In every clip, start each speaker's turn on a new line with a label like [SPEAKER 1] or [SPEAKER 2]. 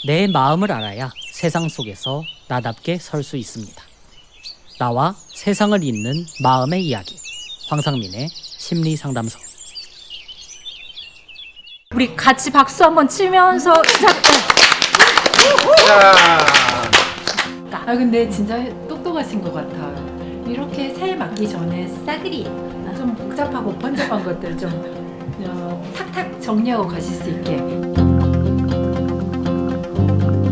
[SPEAKER 1] 내 마음을 알아야 세상 속에서 나답게 설 수 있습니다. 나와 세상을 잇는 마음의 이야기. 황상민의 심리상담소.
[SPEAKER 2] 우리 같이 박수 한번 치면서 시작해.
[SPEAKER 3] 근데 진짜 똑똑하신 것 같아요. 이렇게 새해 맞기 전에 싸그리 좀 복잡하고 번잡한 것들 좀 탁탁 정리하고 가실 수 있게.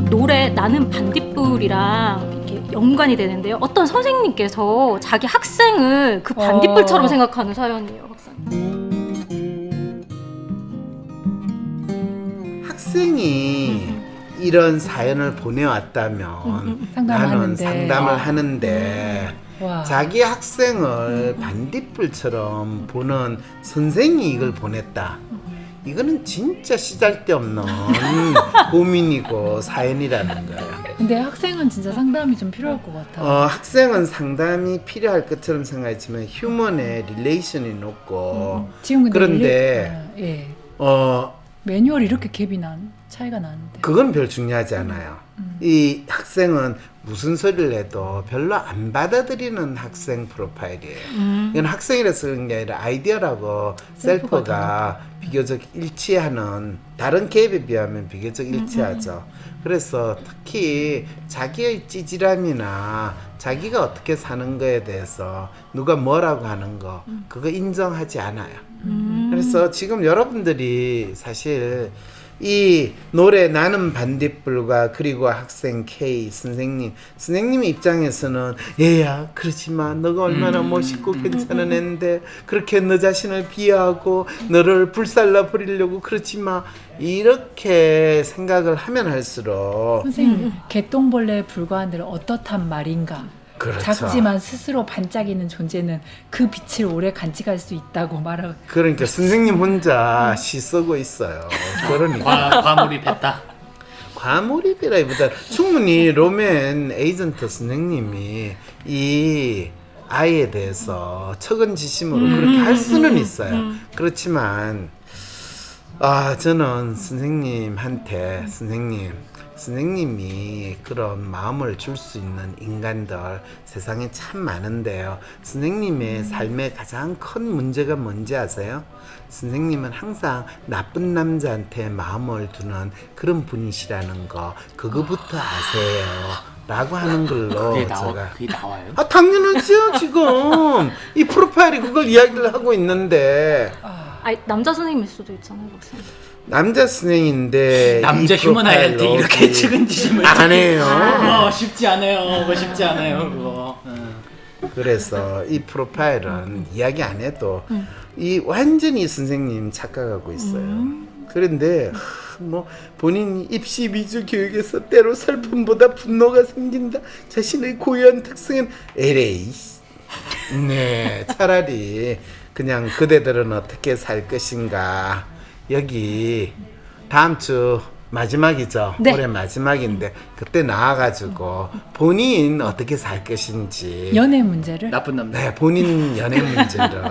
[SPEAKER 2] 노래 나는 반딧불이랑 이렇게 연관이 되는데요. 어떤 선생님께서 자기 학생을 그 반딧불처럼 생각하는 사연이에요, 박사님.
[SPEAKER 4] 학생이 이런 사연을 보내왔다면 나는 상담을 하는데
[SPEAKER 3] 와.
[SPEAKER 4] 자기 학생을 반딧불처럼 보는 선생이 이걸 보냈다. 이거는 진짜 쓰잘데없는 고민이고 사연이라는 거예요.
[SPEAKER 3] 근데 학생은 진짜 상담이 좀 필요할 것 같아요.
[SPEAKER 4] 학생은 상담이 필요할 것처럼 생각했지만 휴먼의 릴레이션이 높고
[SPEAKER 3] 지금 근데
[SPEAKER 4] 그런데
[SPEAKER 3] 매뉴얼이 이렇게 갭이 차이가 나는데.
[SPEAKER 4] 그건 별 중요하지 않아요. 이 학생은 무슨 소리를 해도 별로 안 받아들이는 학생 프로파일이에요. 이건 학생이라서 그런 게 아니라 아이디어라고 셀프가 비교적 일치하는, 다른 갭에 비하면 비교적 일치하죠. 그래서 특히 자기의 찌질함이나 자기가 어떻게 사는 거에 대해서 누가 뭐라고 하는 거 그거 인정하지 않아요. 그래서 지금 여러분들이 사실 이 노래 나는 반딧불과 그리고 학생 K 선생님의 입장에서는 얘야 그렇지마, 너가 얼마나 멋있고 괜찮은 애인데 그렇게 너 자신을 비하하고 너를 불살라 버리려고 그렇지마, 이렇게 생각을 하면 할수록
[SPEAKER 3] 선생님, 개똥벌레에 불과한 데는 어떻단 말인가?
[SPEAKER 4] 그렇죠.
[SPEAKER 3] 작지만 스스로 반짝이는 존재는 그 빛을 오래 간직할 수 있다고 말하고.
[SPEAKER 4] 그러니까 선생님 혼자 시 쓰고 있어요. 그러니까
[SPEAKER 1] 과몰입했다.
[SPEAKER 4] 과몰입이라기보다 충분히 로맨 에이전트 선생님이 이 아이에 대해서 척은지심으로 그렇게 할 수는 있어요. 그렇지만 저는 선생님한테 선생님이 그런 마음을 줄 수 있는 인간들 세상에 참 많은데요. 선생님의 삶의 가장 큰 문제가 뭔지 아세요? 선생님은 항상 나쁜 남자한테 마음을 두는 그런 분이시라는 거, 그거부터 아세요 라고 하는 걸로
[SPEAKER 1] 그게
[SPEAKER 4] 제가
[SPEAKER 1] 나와요?
[SPEAKER 4] 당연하죠. 지금 이 프로파일이 그걸 이야기를 하고 있는데
[SPEAKER 2] 아니, 남자 선생님일 수도 있잖아요, 박사님.
[SPEAKER 4] 남자 선생인데
[SPEAKER 1] 남자
[SPEAKER 4] 이
[SPEAKER 1] 휴먼아이한테
[SPEAKER 4] 프로파일로
[SPEAKER 1] 이렇게 측은지심을
[SPEAKER 4] 안 해요.
[SPEAKER 1] 쉽지 않아요. 그거 쉽지 않아요. 그거.
[SPEAKER 4] 그래서 이 프로파일은 이야기 안 해도 이 완전히 선생님 착각하고 있어요. 그런데 뭐 본인이 입시 미주 교육에서 때로 슬픔보다 분노가 생긴다. 자신의 고유한 특성은 LA. 네, 차라리 그냥 그대들은 어떻게 살 것인가. 여기 다음 주 마지막이죠.
[SPEAKER 2] 네.
[SPEAKER 4] 올해 마지막인데 그때 나와가지고 본인 어떻게 살 것인지,
[SPEAKER 3] 연애 문제를.
[SPEAKER 1] 나쁜 남자.
[SPEAKER 4] 네, 본인 연애 문제를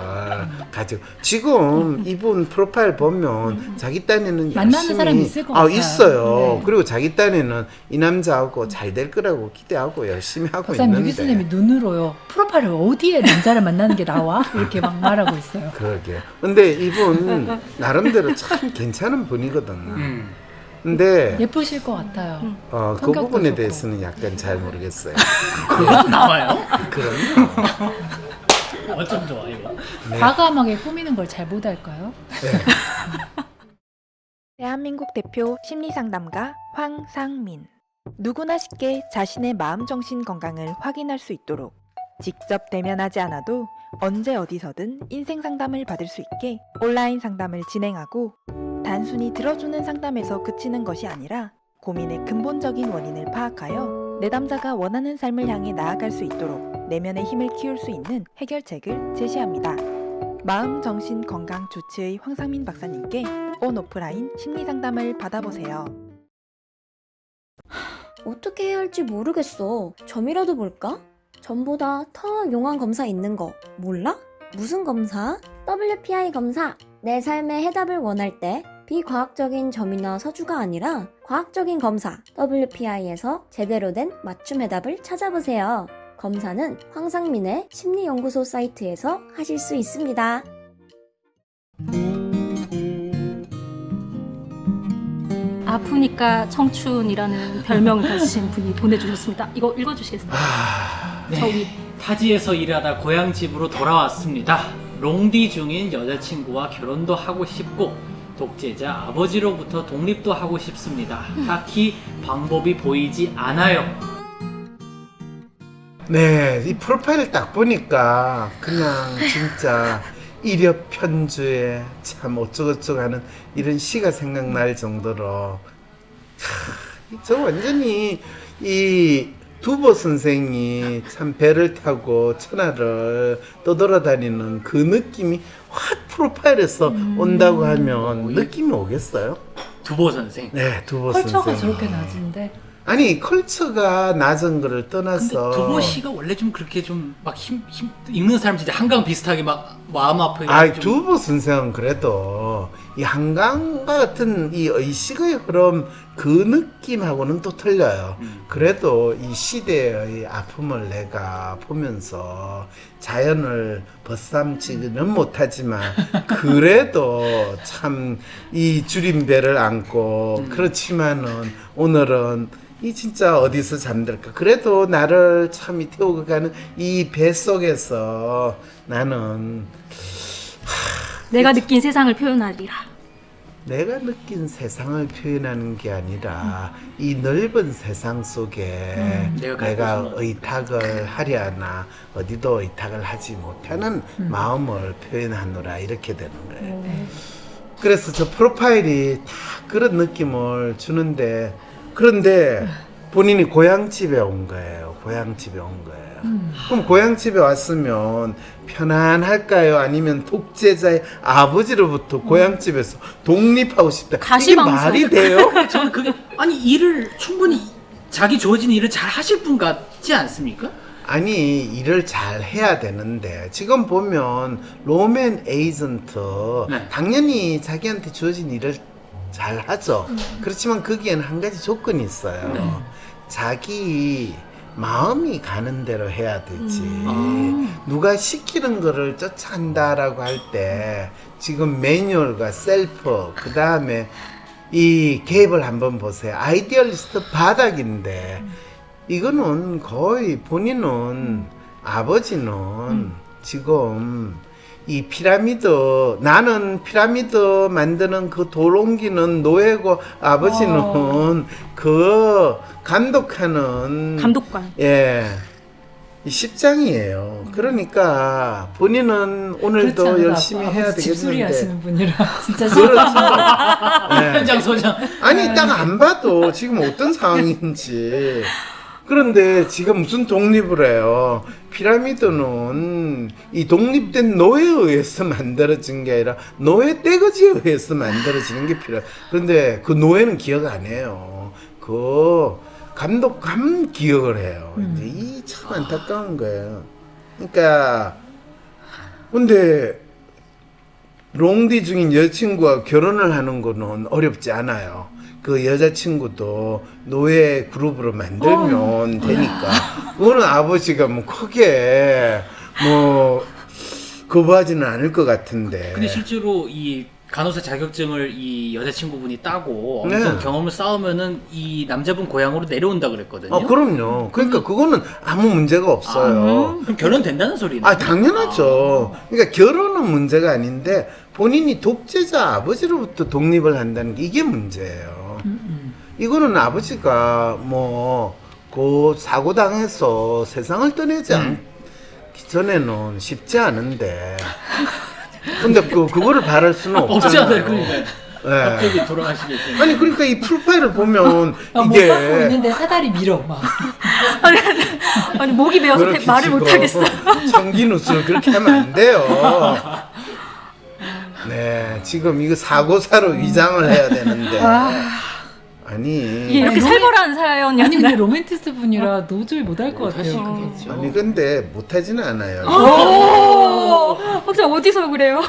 [SPEAKER 4] 가지고 지금 이분 프로파일 보면 자기 딴에는
[SPEAKER 3] 만나는
[SPEAKER 4] 열심히
[SPEAKER 3] 사람이 있을 것 같아요.
[SPEAKER 4] 있어요.
[SPEAKER 3] 네.
[SPEAKER 4] 그리고 자기 딴에는 이 남자하고 잘 될 거라고 기대하고 열심히 하고
[SPEAKER 3] 박사님,
[SPEAKER 4] 있는데
[SPEAKER 3] 유기 선생님이 눈으로요. 프로파일을 어디에 남자를 만나는 게 나와? 이렇게 막 말하고 있어요.
[SPEAKER 4] 그러게. 근데 이분 나름대로 참 괜찮은 분이거든요. 근데
[SPEAKER 3] 예쁘실 것 같아요.
[SPEAKER 4] 그
[SPEAKER 3] 성격도
[SPEAKER 4] 부분에
[SPEAKER 3] 좋고.
[SPEAKER 4] 대해서는 약간 잘 모르겠어요.
[SPEAKER 1] 그것도 나와요?
[SPEAKER 4] 그럼요.
[SPEAKER 1] 어쩜 좋아 이거.
[SPEAKER 3] 과감하게 꾸미는 걸 잘 못할까요?
[SPEAKER 5] 대한민국 대표 심리상담가 황상민. 누구나 쉽게 자신의 마음정신 건강을 확인할 수 있도록 직접 대면하지 않아도 언제 어디서든 인생 상담을 받을 수 있게 온라인 상담을 진행하고, 단순히 들어주는 상담에서 그치는 것이 아니라 고민의 근본적인 원인을 파악하여 내담자가 원하는 삶을 향해 나아갈 수 있도록 내면의 힘을 키울 수 있는 해결책을 제시합니다. 마음, 정신, 건강 주치의 황상민 박사님께 온 오프라인 심리상담을 받아보세요.
[SPEAKER 6] 어떻게 해야 할지 모르겠어. 점이라도 볼까? 점보다 더 용한 검사 있는 거 몰라? 무슨 검사? WPI 검사. 내 삶의 해답을 원할 때 비과학적인 점이나 서주가 아니라 과학적인 검사 WPI에서 제대로 된 맞춤 해답을 찾아보세요. 검사는 황상민의 심리연구소 사이트에서 하실 수 있습니다.
[SPEAKER 2] 아프니까 청춘이라는 별명을 가지신 분이 보내주셨습니다. 이거 읽어주시겠어요?
[SPEAKER 1] 네.
[SPEAKER 2] 저기
[SPEAKER 1] 타지에서 일하다 고향 집으로 돌아왔습니다. 롱디 중인 여자친구와 결혼도 하고 싶고 독재자 아버지로부터 독립도 하고 싶습니다. 딱히 방법이 보이지 않아요.
[SPEAKER 4] 네, 이 프로파일을 딱 보니까 그냥 진짜 이력 편주에 참 어쩌고저쩌고 하는 이런 시가 생각날 정도로 저 완전히 이 두보 선생이 참 배를 타고 천하를 떠돌아다니는 그 느낌이 확 프로파일에서 온다고 하면 느낌이 오겠어요?
[SPEAKER 1] 두보 선생.
[SPEAKER 4] 네, 두보
[SPEAKER 3] 컬처가
[SPEAKER 4] 선생.
[SPEAKER 3] 저렇게 낮은데
[SPEAKER 4] 아니 컬처가 낮은 거를
[SPEAKER 1] 근데
[SPEAKER 4] 떠나서
[SPEAKER 1] 두보 씨가 원래 좀 그렇게 좀 막 힘 읽는 사람 진짜 한강 비슷하게 막 마음 아프게.
[SPEAKER 4] 아,
[SPEAKER 1] 좀-
[SPEAKER 4] 두보 선생은 그래도 이 한강과 같은 이 의식의 흐름 그 느낌하고는 또 틀려요. 그래도 이 시대의 아픔을 내가 보면서 자연을 벗삼지는 못하지만 그래도 참 이 주린 배를 안고 그렇지만은 오늘은 이 진짜 어디서 잠들까? 그래도 나를 참 태우고 가는 이 배 속에서 나는
[SPEAKER 2] 내가 느낀 세상을 표현하리라.
[SPEAKER 4] 내가 느낀 세상을 표현하는 게 아니라 이 넓은 세상 속에
[SPEAKER 1] 내가
[SPEAKER 4] 내가
[SPEAKER 1] 갖고 있는
[SPEAKER 4] 의탁을 하려 하나 어디도 의탁을 하지 못하는 마음을 표현하노라 이렇게 되는 거예요. 그래서 저 프로파일이 다 그런 느낌을 주는데 그런데 본인이 고향집에 온 거예요. 고향집에 온 거예요. 그럼 고향집에 왔으면 편안할까요? 아니면 독재자의 아버지로부터 고향집에서 독립하고 싶다. 이게
[SPEAKER 2] 가시방석.
[SPEAKER 4] 말이 돼요?
[SPEAKER 1] 저는 그게 아니 일을 충분히 자기 주어진 일을 잘 하실 분 같지 않습니까?
[SPEAKER 4] 아니 일을 잘 해야 되는데 지금 보면 로맨 에이전트
[SPEAKER 1] 네.
[SPEAKER 4] 당연히 자기한테 주어진 일을 잘 하죠. 그렇지만 거기에는 한 가지 조건이 있어요.
[SPEAKER 1] 네.
[SPEAKER 4] 자기 마음이 가는 대로 해야 되지. 누가 시키는 거를 쫓아간다라고 할 때 지금 매뉴얼과 셀프 그 다음에 이 갭을 한번 보세요. 아이디얼리스트 바닥인데 이거는 거의 본인은 아버지는 지금 이 피라미드 나는 피라미드 만드는 그 돌 옮기는 노예고 아버지는 그 감독하는
[SPEAKER 2] 감독관.
[SPEAKER 4] 예. 이 십장이에요. 그러니까 본인은 오늘도
[SPEAKER 3] 그렇지 않아도
[SPEAKER 4] 열심히 해야
[SPEAKER 3] 집수리
[SPEAKER 4] 되겠는데
[SPEAKER 3] 하시는 분이라 진짜
[SPEAKER 4] 그렇죠. 예.
[SPEAKER 1] 현장 소장.
[SPEAKER 4] 아니 딱 안 봐도 지금 어떤 상황인지. 그런데 지금 무슨 독립을 해요? 피라미드는 이 독립된 노예에 의해서 만들어진 게 아니라 노예 떼거지에 의해서 만들어지는 게 필요해. 그런데 그 노예는 기억 안 해요. 그 감독감 기억을 해요. 이제 이 참 안타까운 거예요. 그러니까 근데 롱디 중인 여자친구와 결혼을 하는 거는 어렵지 않아요. 그 여자친구도 노예 그룹으로 만들면 되니까. 그거는 아버지가 뭐 크게 뭐 거부하지는 않을 것 같은데.
[SPEAKER 1] 근데 실제로 이 간호사 자격증을 이 여자친구분이 따고 엄청
[SPEAKER 4] 네.
[SPEAKER 1] 경험을 쌓으면은 이 남자분 고향으로 내려온다 그랬거든요.
[SPEAKER 4] 그럼요. 그러니까 그거는 아무 문제가 없어요.
[SPEAKER 1] 그럼 결혼 된다는 소리네.
[SPEAKER 4] 당연하죠. 그러니까 결혼은 문제가 아닌데 본인이 독재자 아버지로부터 독립을 한다는 게 이게 문제예요. 이거는 아버지가 뭐 그 사고 당해서 세상을 떠나지 않기 전에는 쉽지 않은데. 근데 그거를 바랄 수는
[SPEAKER 1] 없지 않아요.
[SPEAKER 4] 없잖아요.
[SPEAKER 1] 그러니까
[SPEAKER 4] 예.
[SPEAKER 1] 갑자기 돌아가시겠죠.
[SPEAKER 4] 아니 그러니까 이 프로파일을 보면
[SPEAKER 3] 못 받고
[SPEAKER 4] 이게
[SPEAKER 3] 있는데 사다리 밀어 막.
[SPEAKER 2] 아니 목이 메어서
[SPEAKER 4] 그렇게
[SPEAKER 2] 말을
[SPEAKER 4] 지금
[SPEAKER 2] 못 하겠어.
[SPEAKER 4] 청기누스를 그렇게 하면 안 돼요. 네, 지금 이거 사고사로 위장을 해야 되는데 아니
[SPEAKER 2] 이게 이렇게
[SPEAKER 3] 아니,
[SPEAKER 2] 살벌한 사연이었나요?
[SPEAKER 3] 아니 근데 로맨티스트 분이라 도저히 못할 것
[SPEAKER 1] 못하실
[SPEAKER 3] 같아요.
[SPEAKER 1] 거겠죠.
[SPEAKER 4] 아니 근데 못하지는 않아요.
[SPEAKER 2] 혹시 어디서 그래요?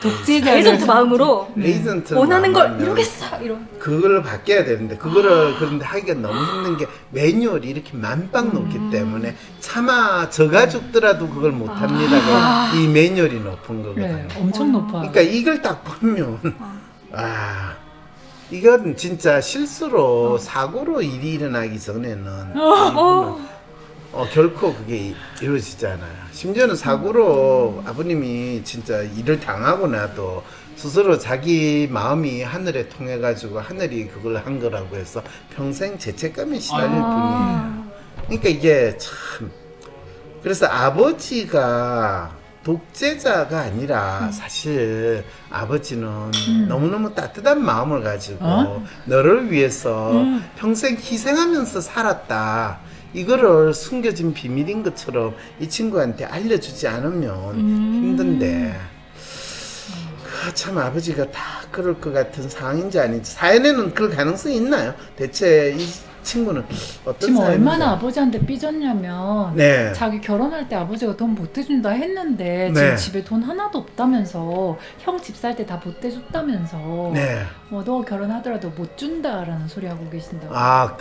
[SPEAKER 3] 독재자를
[SPEAKER 2] 에이전트 마음으로
[SPEAKER 4] 에이전트
[SPEAKER 2] 원하는 걸
[SPEAKER 4] 마음하면
[SPEAKER 2] 이루겠어 이런.
[SPEAKER 4] 그걸 바뀌어야 되는데 그거를 그런데 하기가 너무 힘든 게 매뉴얼이 이렇게 만빵 높기 때문에 차마 저가 죽더라도 그걸 못합니다. 이 매뉴얼이 높은 거거든요.
[SPEAKER 3] 네, 엄청 높아.
[SPEAKER 4] 그러니까 이걸 딱 보면 이건 진짜 실수로 사고로 일이 일어나기 전에는 이분은 결코 그게 이루어지지 않아요. 심지어는 사고로 아버님이 진짜 일을 당하고 나도 스스로 자기 마음이 하늘에 통해 가지고 하늘이 그걸 한 거라고 해서 평생 죄책감에 시달릴 뿐이에요. 그러니까 이게 참 그래서 아버지가 독재자가 아니라 사실 아버지는 너무너무 따뜻한 마음을 가지고 너를 위해서 평생 희생하면서 살았다. 이거를 숨겨진 비밀인 것처럼 이 친구한테 알려주지 않으면 힘든데 참 아버지가 다 그럴 것 같은 상황인지 아닌지 사연에는 그럴 가능성이 있나요? 대체 이 친구는 어떤
[SPEAKER 3] 지금
[SPEAKER 4] 사연인지.
[SPEAKER 3] 얼마나 아버지한테 삐졌냐면
[SPEAKER 4] 네.
[SPEAKER 3] 자기 결혼할 때 아버지가 돈 보태준다 했는데
[SPEAKER 4] 네.
[SPEAKER 3] 지금 집에 돈 하나도 없다면서 형 집 살 때 다 보태줬다면서
[SPEAKER 4] 네.
[SPEAKER 3] 너 결혼하더라도 못 준다라는 소리 하고 계신다고.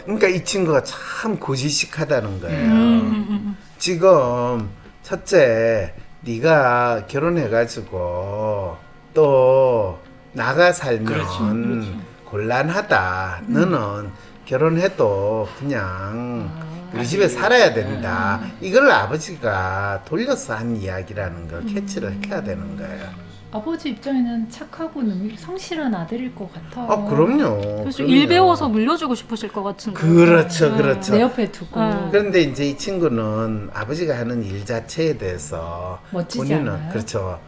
[SPEAKER 4] 그러니까 이 친구가 참 고지식하다는 거예요. 지금 첫째, 네가 결혼해가지고 또 나가 살면
[SPEAKER 1] 그렇죠.
[SPEAKER 4] 곤란하다. 너는 결혼해도 그냥 우리 집에 살아야 된다. 이걸 아버지가 돌려서 한 이야기라는 걸 캐치를 해야 되는 거예요.
[SPEAKER 3] 아버지 입장에는 착하고 성실한 아들일 것 같아요.
[SPEAKER 4] 그럼요.
[SPEAKER 2] 그래서
[SPEAKER 4] 그럼요.
[SPEAKER 2] 일 배워서 물려주고 싶으실 것 같은데.
[SPEAKER 4] 그렇죠,
[SPEAKER 2] 네.
[SPEAKER 4] 그렇죠.
[SPEAKER 3] 내 옆에 두고
[SPEAKER 4] 그런데 이제 이 친구는 아버지가 하는 일 자체에 대해서
[SPEAKER 3] 멋지지
[SPEAKER 4] 본인은
[SPEAKER 3] 않아요?
[SPEAKER 4] 그렇죠.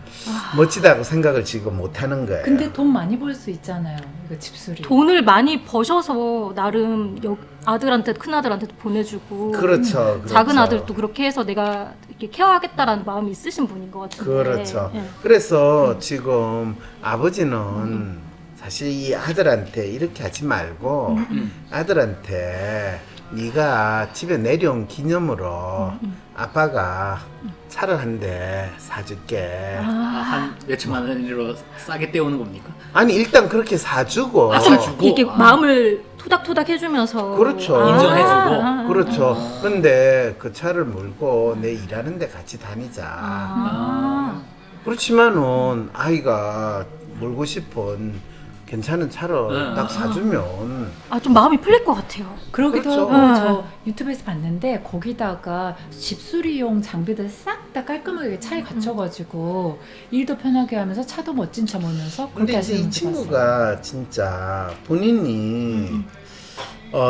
[SPEAKER 4] 멋지다고 생각을 지금 못 하는 거예요.
[SPEAKER 3] 근데 돈 많이 벌 수 있잖아요. 이거 집수리.
[SPEAKER 2] 돈을 많이 버셔서 나름 아들한테 큰 아들한테도 보내주고
[SPEAKER 4] 그렇죠.
[SPEAKER 2] 작은
[SPEAKER 4] 그렇죠.
[SPEAKER 2] 아들도 그렇게 해서 내가 이렇게 케어하겠다라는 마음이 있으신 분인 것 같은데.
[SPEAKER 4] 그렇죠.
[SPEAKER 2] 예.
[SPEAKER 4] 그래서 지금 아버지는 사실 이 아들한테 이렇게 하지 말고 아들한테 네가 집에 내려온 기념으로 아빠가 차를 한 대 사줄게.
[SPEAKER 1] 한 몇천만 원으로 싸게 떼오는 겁니까?
[SPEAKER 4] 아니 일단 그렇게 사주고
[SPEAKER 1] 사주고.
[SPEAKER 2] 이렇게 마음을 토닥토닥 해주면서.
[SPEAKER 4] 그렇죠.
[SPEAKER 1] 인정해주고.
[SPEAKER 4] 그렇죠. 근데 그 차를 몰고 내 일하는 데 같이 다니자. 그렇지만은 아이가 몰고 싶은 괜찮은 차를 딱 사주면
[SPEAKER 2] 좀 마음이 풀릴 것 같아요.
[SPEAKER 3] 그러기도
[SPEAKER 4] 그렇죠.
[SPEAKER 3] 하고 저 유튜브에서 봤는데 거기다가 집수리용 장비들 싹 다 깔끔하게 차에 갖춰가지고 일도 편하게 하면서 차도 멋진 차 몰면서 그렇게
[SPEAKER 4] 근데 이제
[SPEAKER 3] 하시는
[SPEAKER 4] 이
[SPEAKER 3] 분들 봤어요.
[SPEAKER 4] 친구가 진짜 본인이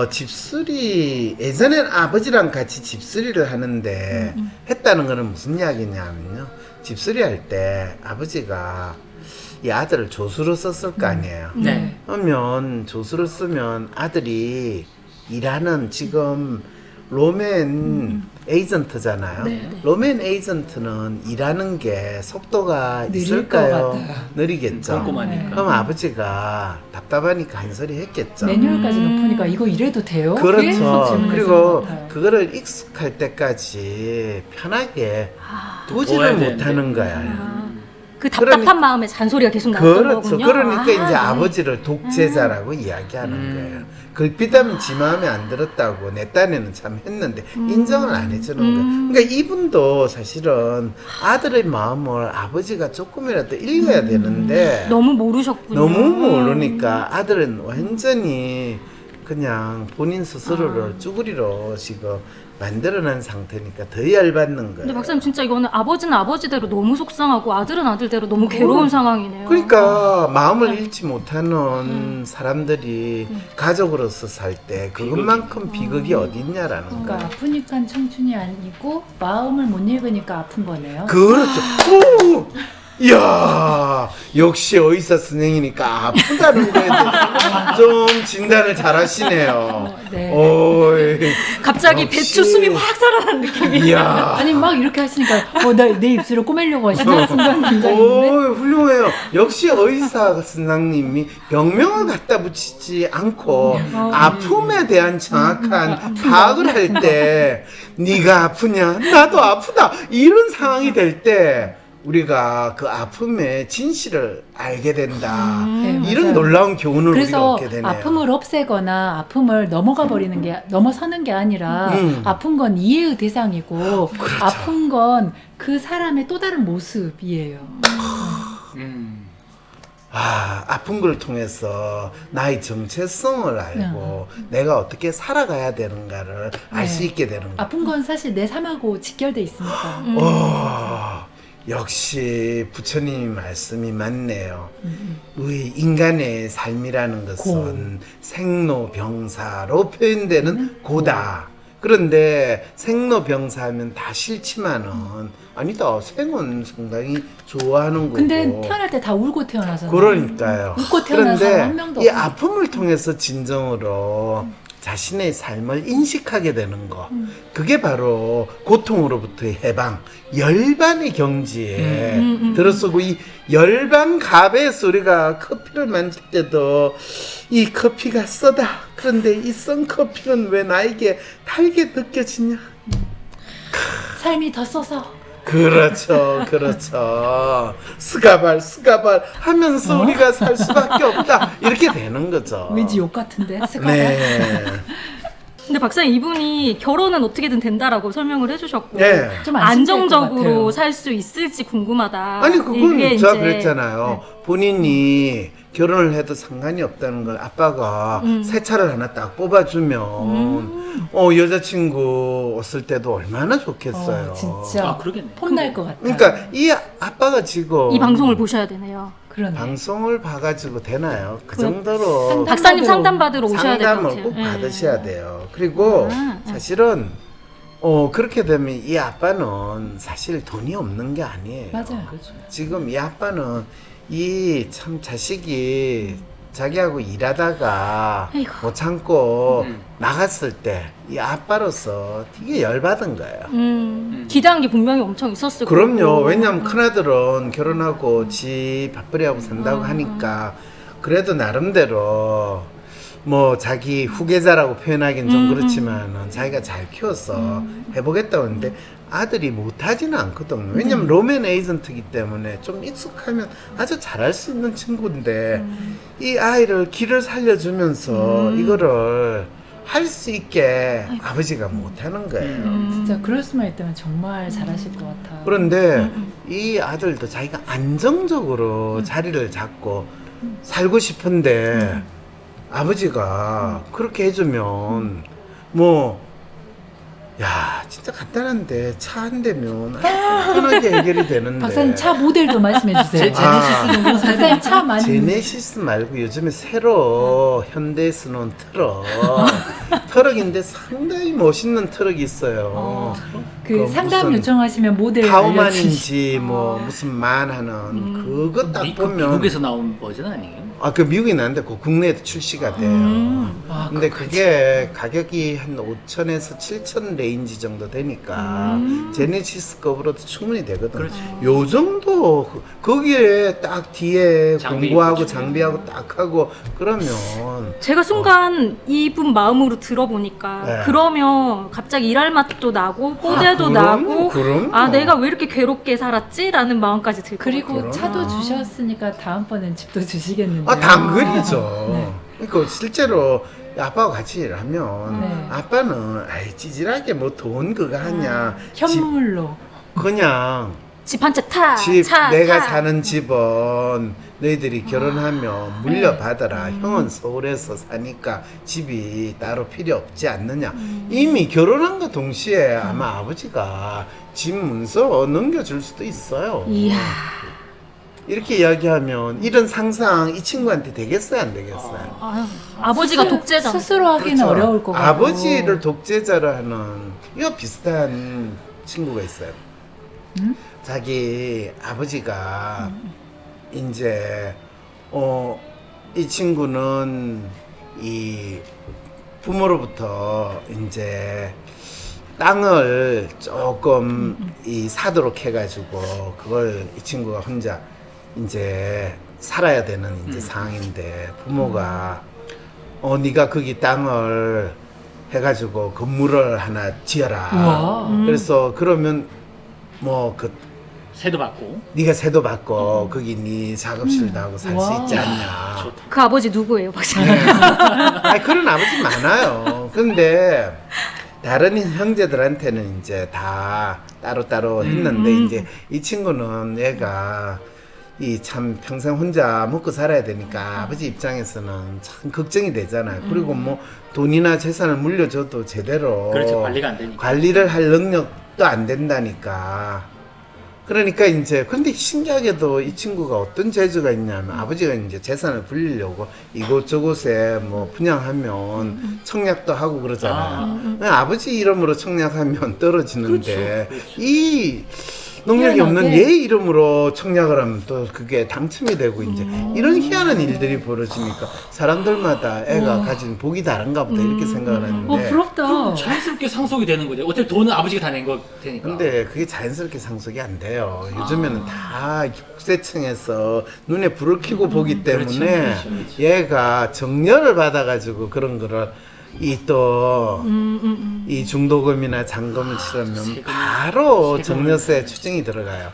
[SPEAKER 4] 집수리 예전엔 아버지랑 같이 집수리를 하는데 했다는 거는 무슨 이야기냐면요. 집수리 할 때 아버지가 이 아들을 조수로 썼을 거 아니에요.
[SPEAKER 1] 네.
[SPEAKER 4] 그러면 조수를 쓰면 아들이 일하는 지금 로맨 에이전트잖아요. 로맨 에이전트는 일하는 게 속도가
[SPEAKER 3] 느릴
[SPEAKER 4] 있을까요?
[SPEAKER 3] 것 같아요.
[SPEAKER 4] 느리겠죠.
[SPEAKER 1] 꼼꼼하니까.
[SPEAKER 4] 그럼 아버지가 답답하니까 한 소리 했겠죠.
[SPEAKER 3] 매뉴얼까지 높으니까 이거 이래도 돼요? 계속
[SPEAKER 4] 그렇죠.
[SPEAKER 3] 질문했을
[SPEAKER 4] 그리고
[SPEAKER 3] 것 같아요.
[SPEAKER 4] 그거를 익숙할 때까지 편하게
[SPEAKER 1] 둬야
[SPEAKER 4] 도지를
[SPEAKER 1] 되는데.
[SPEAKER 4] 못하는 거야.
[SPEAKER 2] 그 답답한
[SPEAKER 4] 그러니-
[SPEAKER 2] 마음에 잔소리가 계속 나왔던
[SPEAKER 4] 그렇죠.
[SPEAKER 2] 거군요.
[SPEAKER 4] 그러니까 이제
[SPEAKER 2] 네.
[SPEAKER 4] 아버지를 독재자라고 이야기하는 거예요. 글피다면 지 마음에 안 들었다고 내 딴에는 참 했는데 인정을 안 해주는 거예요. 그러니까 이분도 사실은 아들의 마음을 아버지가 조금이라도 읽어야 되는데
[SPEAKER 2] 너무 모르셨군요.
[SPEAKER 4] 너무 모르니까 아들은 완전히 그냥 본인 스스로를 쭈구리로 지금 만들어낸 상태니까 더 열받는 거예요.
[SPEAKER 2] 근데 박사님 진짜 이거는 아버지는 아버지대로 너무 속상하고 아들은 아들대로 너무 괴로운 상황이네요.
[SPEAKER 4] 그러니까 마음을 잃지 못하는 사람들이 가족으로서 살 때 그것만큼 비극이 어디 있냐라는
[SPEAKER 3] 그러니까
[SPEAKER 4] 거예요.
[SPEAKER 3] 아프니까 청춘이 아니고 마음을 못 읽으니까 아픈 거네요.
[SPEAKER 4] 그렇죠. 오! 이야, 역시 의사 선생이니까 아프다는 거에 대해서 좀 진단을 잘 하시네요.
[SPEAKER 3] 네.
[SPEAKER 4] 오이,
[SPEAKER 2] 갑자기
[SPEAKER 4] 역시.
[SPEAKER 2] 배추 숨이 확 살아나는 느낌이.
[SPEAKER 4] 이야.
[SPEAKER 3] 아니 막 이렇게 하시니까 내 입술을 꼬매려고 하시는 순간 굉장히
[SPEAKER 4] 오, 훌륭해요. 역시 의사 선생님이 병명을 갖다 붙이지 않고 아픔에 대한 정확한 파악을 할 때 네가 아프냐? 나도 아프다. 이런 상황이 될 때 우리가 그 아픔의 진실을 알게 된다.
[SPEAKER 3] 네,
[SPEAKER 4] 이런
[SPEAKER 3] 맞아요.
[SPEAKER 4] 놀라운 교훈을 우리가
[SPEAKER 3] 그래서
[SPEAKER 4] 얻게 되네요.
[SPEAKER 3] 아픔을 없애거나 아픔을 넘어가 버리는 게 넘어서는 게 아니라 아픈 건 이해의 대상이고
[SPEAKER 4] 그렇죠.
[SPEAKER 3] 아픈 건 그 사람의 또 다른 모습이에요.
[SPEAKER 4] 아픈 걸 통해서 나의 정체성을 알고 내가 어떻게 살아가야 되는가를 알 수
[SPEAKER 3] 네.
[SPEAKER 4] 있게 되는 거예요.
[SPEAKER 3] 아픈 건 사실 내 삶하고 직결돼 있으니까.
[SPEAKER 4] 역시 부처님이 말씀이 맞네요. 우리 인간의 삶이라는 것은 생로병사로 표현되는 고다. 그런데 생로병사하면 다 싫지만은 아니다. 생은 상당히 좋아하는 거고.
[SPEAKER 3] 근데 태어날 때 다 울고 태어나잖아요.
[SPEAKER 4] 그러니까요.
[SPEAKER 3] 웃고 태어난 사람 한 명도
[SPEAKER 4] 이
[SPEAKER 3] 없어요.
[SPEAKER 4] 아픔을 통해서 진정으로 자신의 삶을 인식하게 되는 거. 그게 바로 고통으로부터의 해방, 열반의 경지에 들어서고 이 열반 갑에서 우리가 커피를 만질 때도 이 커피가 써다. 그런데 이 썬 커피는 왜 나에게 달게 느껴지냐?
[SPEAKER 3] 삶이 더 써서.
[SPEAKER 4] 그렇죠, 그렇죠. 스가발 하면서 우리가 살 수밖에 없다. 이렇게 되는 거죠.
[SPEAKER 3] 왠지 욕 같은데.
[SPEAKER 4] 네.
[SPEAKER 2] 근데 박사님 이분이 결혼은 어떻게든 된다라고 설명을 해주셨고
[SPEAKER 4] 네.
[SPEAKER 3] 좀 안심될 것
[SPEAKER 2] 안정적으로
[SPEAKER 3] 같아요.
[SPEAKER 2] 살 수 있을지 궁금하다.
[SPEAKER 4] 아니 그건
[SPEAKER 2] 이게
[SPEAKER 4] 제가
[SPEAKER 2] 이제-
[SPEAKER 4] 그랬잖아요. 본인이 결혼을 해도 상관이 없다는 걸 아빠가 새 차를 하나 딱 뽑아주면 여자친구 없을 때도 얼마나 좋겠어요.
[SPEAKER 3] 진짜.
[SPEAKER 1] 아, 그러겠네.
[SPEAKER 3] 폼날 것 같아.
[SPEAKER 4] 그러니까 이 아빠가 지금
[SPEAKER 2] 이 방송을 보셔야 되네요.
[SPEAKER 3] 그러네.
[SPEAKER 4] 방송을 봐가지고 되나요? 그 정도로
[SPEAKER 3] 상담-
[SPEAKER 2] 박사님 상담받으러 오셔야 될 것
[SPEAKER 4] 상담을
[SPEAKER 2] 같아요.
[SPEAKER 4] 꼭
[SPEAKER 2] 예.
[SPEAKER 4] 받으셔야 돼요. 그리고 사실은 그렇게 되면 이 아빠는 사실 돈이 없는 게 아니에요.
[SPEAKER 3] 맞아요.
[SPEAKER 4] 지금 이 아빠는 이 참 자식이 자기하고 일하다가
[SPEAKER 2] 아이고.
[SPEAKER 4] 못 참고 나갔을 때 이 아빠로서 되게 열받은 거예요.
[SPEAKER 2] 기대한 게 분명히 엄청 있었을 거고.
[SPEAKER 4] 그럼요. 왜냐면 큰아들은 결혼하고 집 밥벌이하고 산다고 하니까 그래도 나름대로 뭐 자기 후계자라고 표현하기는 좀 그렇지만은 자기가 잘 키워서 해보겠다고 하는데 아들이 못하지는 않거든요. 왜냐면 로맨 에이전트이기 때문에 좀 익숙하면 아주 잘할 수 있는 친구인데 이 아이를 길을 살려주면서 이거를 할 수 있게 아버지가 못하는 거예요.
[SPEAKER 3] 진짜 그럴 수만 있다면 정말 잘하실 것 같아.
[SPEAKER 4] 그런데 이 아들도 자기가 안정적으로 자리를 잡고 살고 싶은데 아버지가 그렇게 해주면 뭐 야 진짜 간단한데 차 한 대면 편하게 해결이 되는데
[SPEAKER 3] 박사님 차 모델도 말씀해 주세요.
[SPEAKER 4] 제네시스
[SPEAKER 3] 박사님 차 많이.
[SPEAKER 4] 제네시스 말고 요즘에 새로 현대에서 나온 트럭인데 상당히 멋있는 트럭이 있어요.
[SPEAKER 3] 그 상담
[SPEAKER 4] 무슨
[SPEAKER 3] 요청하시면 모델 알려주시.
[SPEAKER 4] 타우만인지 뭐 무슨 만 하는 그거 딱 보면
[SPEAKER 1] 미국에서 나온 버전 아니에요?
[SPEAKER 4] 그 미국이 나는데 그 국내에도 출시가 돼요. 근데 그게 가격이 한 5천에서 7천 레인지 정도 되니까 제네시스급으로도 충분히 되거든.
[SPEAKER 1] 그렇지.
[SPEAKER 4] 요 정도 거기에 딱 뒤에
[SPEAKER 1] 장비
[SPEAKER 4] 공구하고
[SPEAKER 1] 있고.
[SPEAKER 4] 장비하고 딱 하고 그러면
[SPEAKER 2] 제가 순간 이분 마음으로 들어보니까
[SPEAKER 4] 네.
[SPEAKER 2] 그러면 갑자기 일할 맛도 나고 뽀대도 나고
[SPEAKER 4] 그럼
[SPEAKER 2] 아 내가 왜 이렇게 괴롭게 살았지라는 마음까지 들 것 같아요.
[SPEAKER 3] 그리고
[SPEAKER 4] 그럼.
[SPEAKER 3] 차도 주셨으니까 다음번엔 집도 주시겠는데.
[SPEAKER 4] 당근이죠.
[SPEAKER 3] 네.
[SPEAKER 4] 그러니까 실제로 아빠와 같이 일하면
[SPEAKER 3] 네.
[SPEAKER 4] 아빠는 아이 찌질하게 뭐 돈 그거 하냐
[SPEAKER 3] 현물로.
[SPEAKER 4] 그냥
[SPEAKER 2] 집 한 채 타.
[SPEAKER 4] 집
[SPEAKER 2] 차,
[SPEAKER 4] 내가
[SPEAKER 2] 타.
[SPEAKER 4] 사는 집은 너희들이 결혼하면 물려받아라. 형은 서울에서 사니까 집이 따로 필요 없지 않느냐. 이미 결혼한과 동시에 아마 아버지가 집 문서 넘겨줄 수도 있어요.
[SPEAKER 2] 이야.
[SPEAKER 4] 이렇게 이야기하면 이런 상상 이 친구한테 되겠어요, 안 되겠어요?
[SPEAKER 2] 아유, 아버지가 독재자.
[SPEAKER 3] 스스로 하기는
[SPEAKER 4] 그렇죠.
[SPEAKER 3] 어려울 것 같고.
[SPEAKER 4] 아버지를 독재자로 하는 이거 비슷한 친구가 있어요. 자기 아버지가 이제 이 친구는 이 부모로부터 이제 땅을 조금 이 사도록 해가지고 그걸 이 친구가 혼자 이제 살아야 되는 이제 상황인데 부모가 네가 거기 땅을 해가지고 건물을 하나 지어라.
[SPEAKER 3] 우와.
[SPEAKER 4] 그래서 그러면 뭐 그
[SPEAKER 1] 세도 받고.
[SPEAKER 4] 네가 세도 받고 거기 네 작업실도 하고 살 수
[SPEAKER 3] 와.
[SPEAKER 4] 있지 않냐.
[SPEAKER 1] 좋다.
[SPEAKER 2] 그 아버지 누구예요, 박사님?
[SPEAKER 4] 아니 그런 아버지 많아요. 근데 다른 형제들한테는 이제 다 따로따로 했는데 이제 이 친구는 얘가 이 참 평생 혼자 먹고 살아야 되니까 아버지 입장에서는 참 걱정이 되잖아요. 그리고 뭐 돈이나 재산을 물려줘도 제대로
[SPEAKER 1] 그렇죠. 관리가 안 되니까.
[SPEAKER 4] 관리를 할 능력도 안 된다니까. 그러니까 이제 근데 신기하게도 이 친구가 어떤 재주가 있냐면 아버지가 이제 재산을 불리려고 이곳저곳에 뭐 분양하면 청약도 하고 그러잖아요. 아버지 이름으로 청약하면 떨어지는데
[SPEAKER 1] 그렇죠, 그렇죠.
[SPEAKER 4] 이 능력이 없는
[SPEAKER 3] 희한하게.
[SPEAKER 4] 얘 이름으로 청약을 하면 또 그게 당첨이 되고 이제 이런 희한한 일들이 벌어지니까 사람들마다 애가 가진 복이 다른가 보다 이렇게 생각을 하는데
[SPEAKER 3] 부럽다.
[SPEAKER 1] 자연스럽게 상속이 되는 거죠. 어차피 돈은 아버지가 다 낸 거 되니까.
[SPEAKER 4] 근데 그게 자연스럽게 상속이 안 돼요. 요즘에는 다 국세청에서 눈에 불을 켜고 보기 때문에
[SPEAKER 1] 그렇죠, 그렇죠.
[SPEAKER 4] 얘가 정렬을 받아가지고 그런 거를 이 또 이 중도금이나 잔금을 치르면
[SPEAKER 1] 세금이-
[SPEAKER 4] 바로
[SPEAKER 1] 세금을-
[SPEAKER 4] 정렬세 추징이 들어가요.